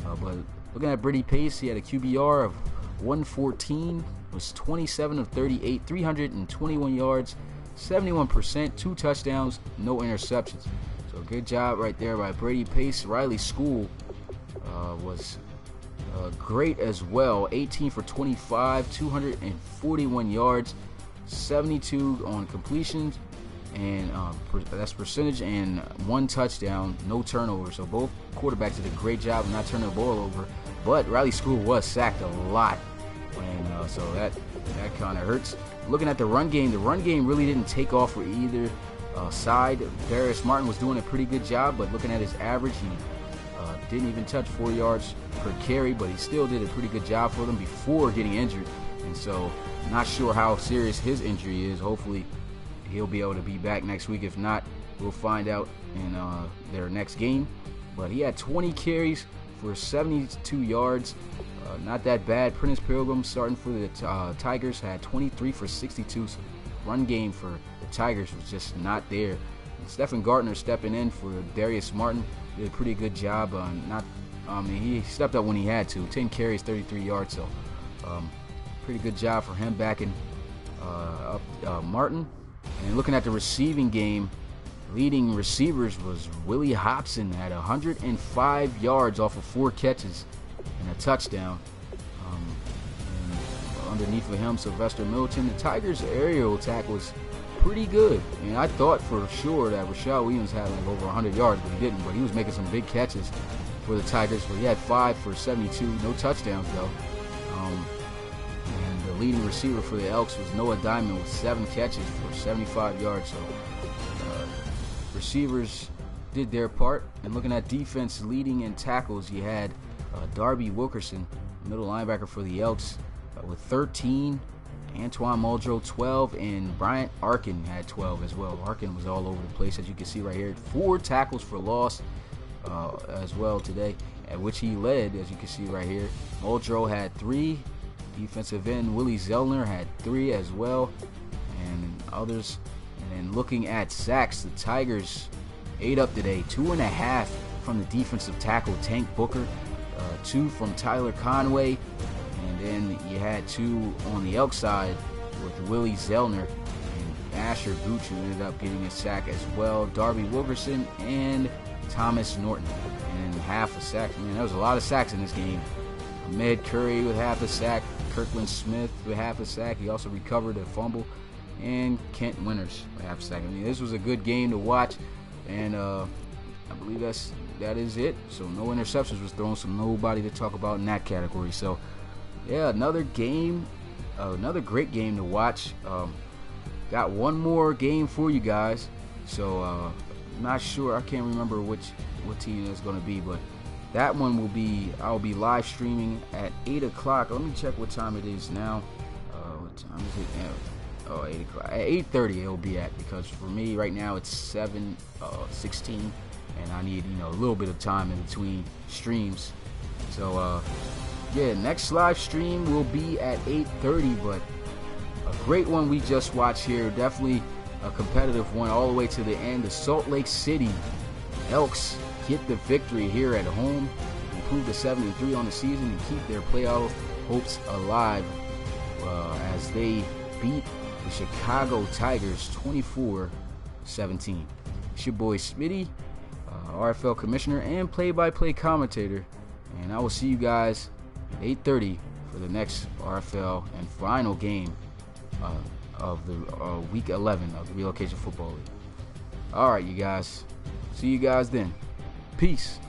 But looking at Brady Pace, he had a QBR of 114, was 27 of 38, 321 yards, 71%, 2 touchdowns, no interceptions. So good job right there by Brady Pace. Riley School was great as well. 18 for 25, 241 yards, 72 on completions, and that's percentage, and 1 touchdown, no turnover. So both quarterbacks did a great job of not turning the ball over. But Riley School was sacked a lot, and so that kind of hurts. Looking at the run game really didn't take off for either side. Darius Martin was doing a pretty good job, but looking at his average, he didn't even touch 4 yards per carry, but he still did a pretty good job for them before getting injured. And so not sure how serious his injury is. Hopefully he'll be able to be back next week. If not, we'll find out in their next game. But he had 20 carries for 72 yards. Not that bad. Prentice Pilgrim, starting for the Tigers, had 23 for 62. So run game for the Tigers was just not there. And Stephen Gardner stepping in for Darius Martin did a pretty good job. He stepped up when he had to. 10 carries, 33 yards. So pretty good job for him backing up Martin. And looking at the receiving game, leading receivers was Willie Hobson at 105 yards off of 4 catches and a touchdown. And underneath of him, Sylvester Middleton. The Tigers' aerial attack was pretty good. And I thought for sure that Rashad Williams had like over 100 yards, but he didn't. But he was making some big catches for the Tigers. But he had 5 for 72, no touchdowns though. And the leading receiver for the Elks was Noah Diamond with 7 catches for 75 yards. So receivers did their part. And looking at defense, leading in tackles, you had Darby Wilkerson, middle linebacker for the Elks, with 13. Antoine Muldrow 12, and Bryant Arkin had 12 as well. Arkin was all over the place, as you can see right here. 4 tackles for loss as well today, at which he led, as you can see right here. Muldrow had 3. Defensive end Willie Zellner had 3 as well, and others. And then looking at sacks, the Tigers ate up today. 2.5 from the defensive tackle Tank Booker, 2 from Tyler Conway, and then you had 2 on the Elk side with Willie Zellner, and Asher Gucci ended up getting a sack as well. Darby Wilkerson and Thomas Norton, and half a sack. Man, there was a lot of sacks in this game. Ahmed Curry with half a sack, Kirkland Smith with half a sack. He also recovered a fumble, and Kent Winters with half a sack. I mean, this was a good game to watch, and I believe that is it. So no interceptions was thrown, so nobody to talk about in that category. So yeah, another game, another great game to watch. Got one more game for you guys. So not sure, I can't remember what team it's going to be, but that one will be, I'll be live streaming at 8 o'clock. Let me check what time it is now. What time is it? Oh, 8 o'clock. At 8:30 it'll be at, because for me right now it's 7:16, and I need, a little bit of time in between streams. So yeah, next live stream will be at 8:30, but a great one we just watched here. Definitely a competitive one all the way to the end. The Salt Lake City Elks get the victory here at home, improve to 7-3 on the season, and keep their playoff hopes alive as they beat the Chicago Tigers 24-17. It's your boy Smitty, RFL commissioner and play-by-play commentator, and I will see you guys at 8:30 for the next RFL and final game of the week 11 of the Relocation Football League. Alright, you guys. See you guys then. Peace.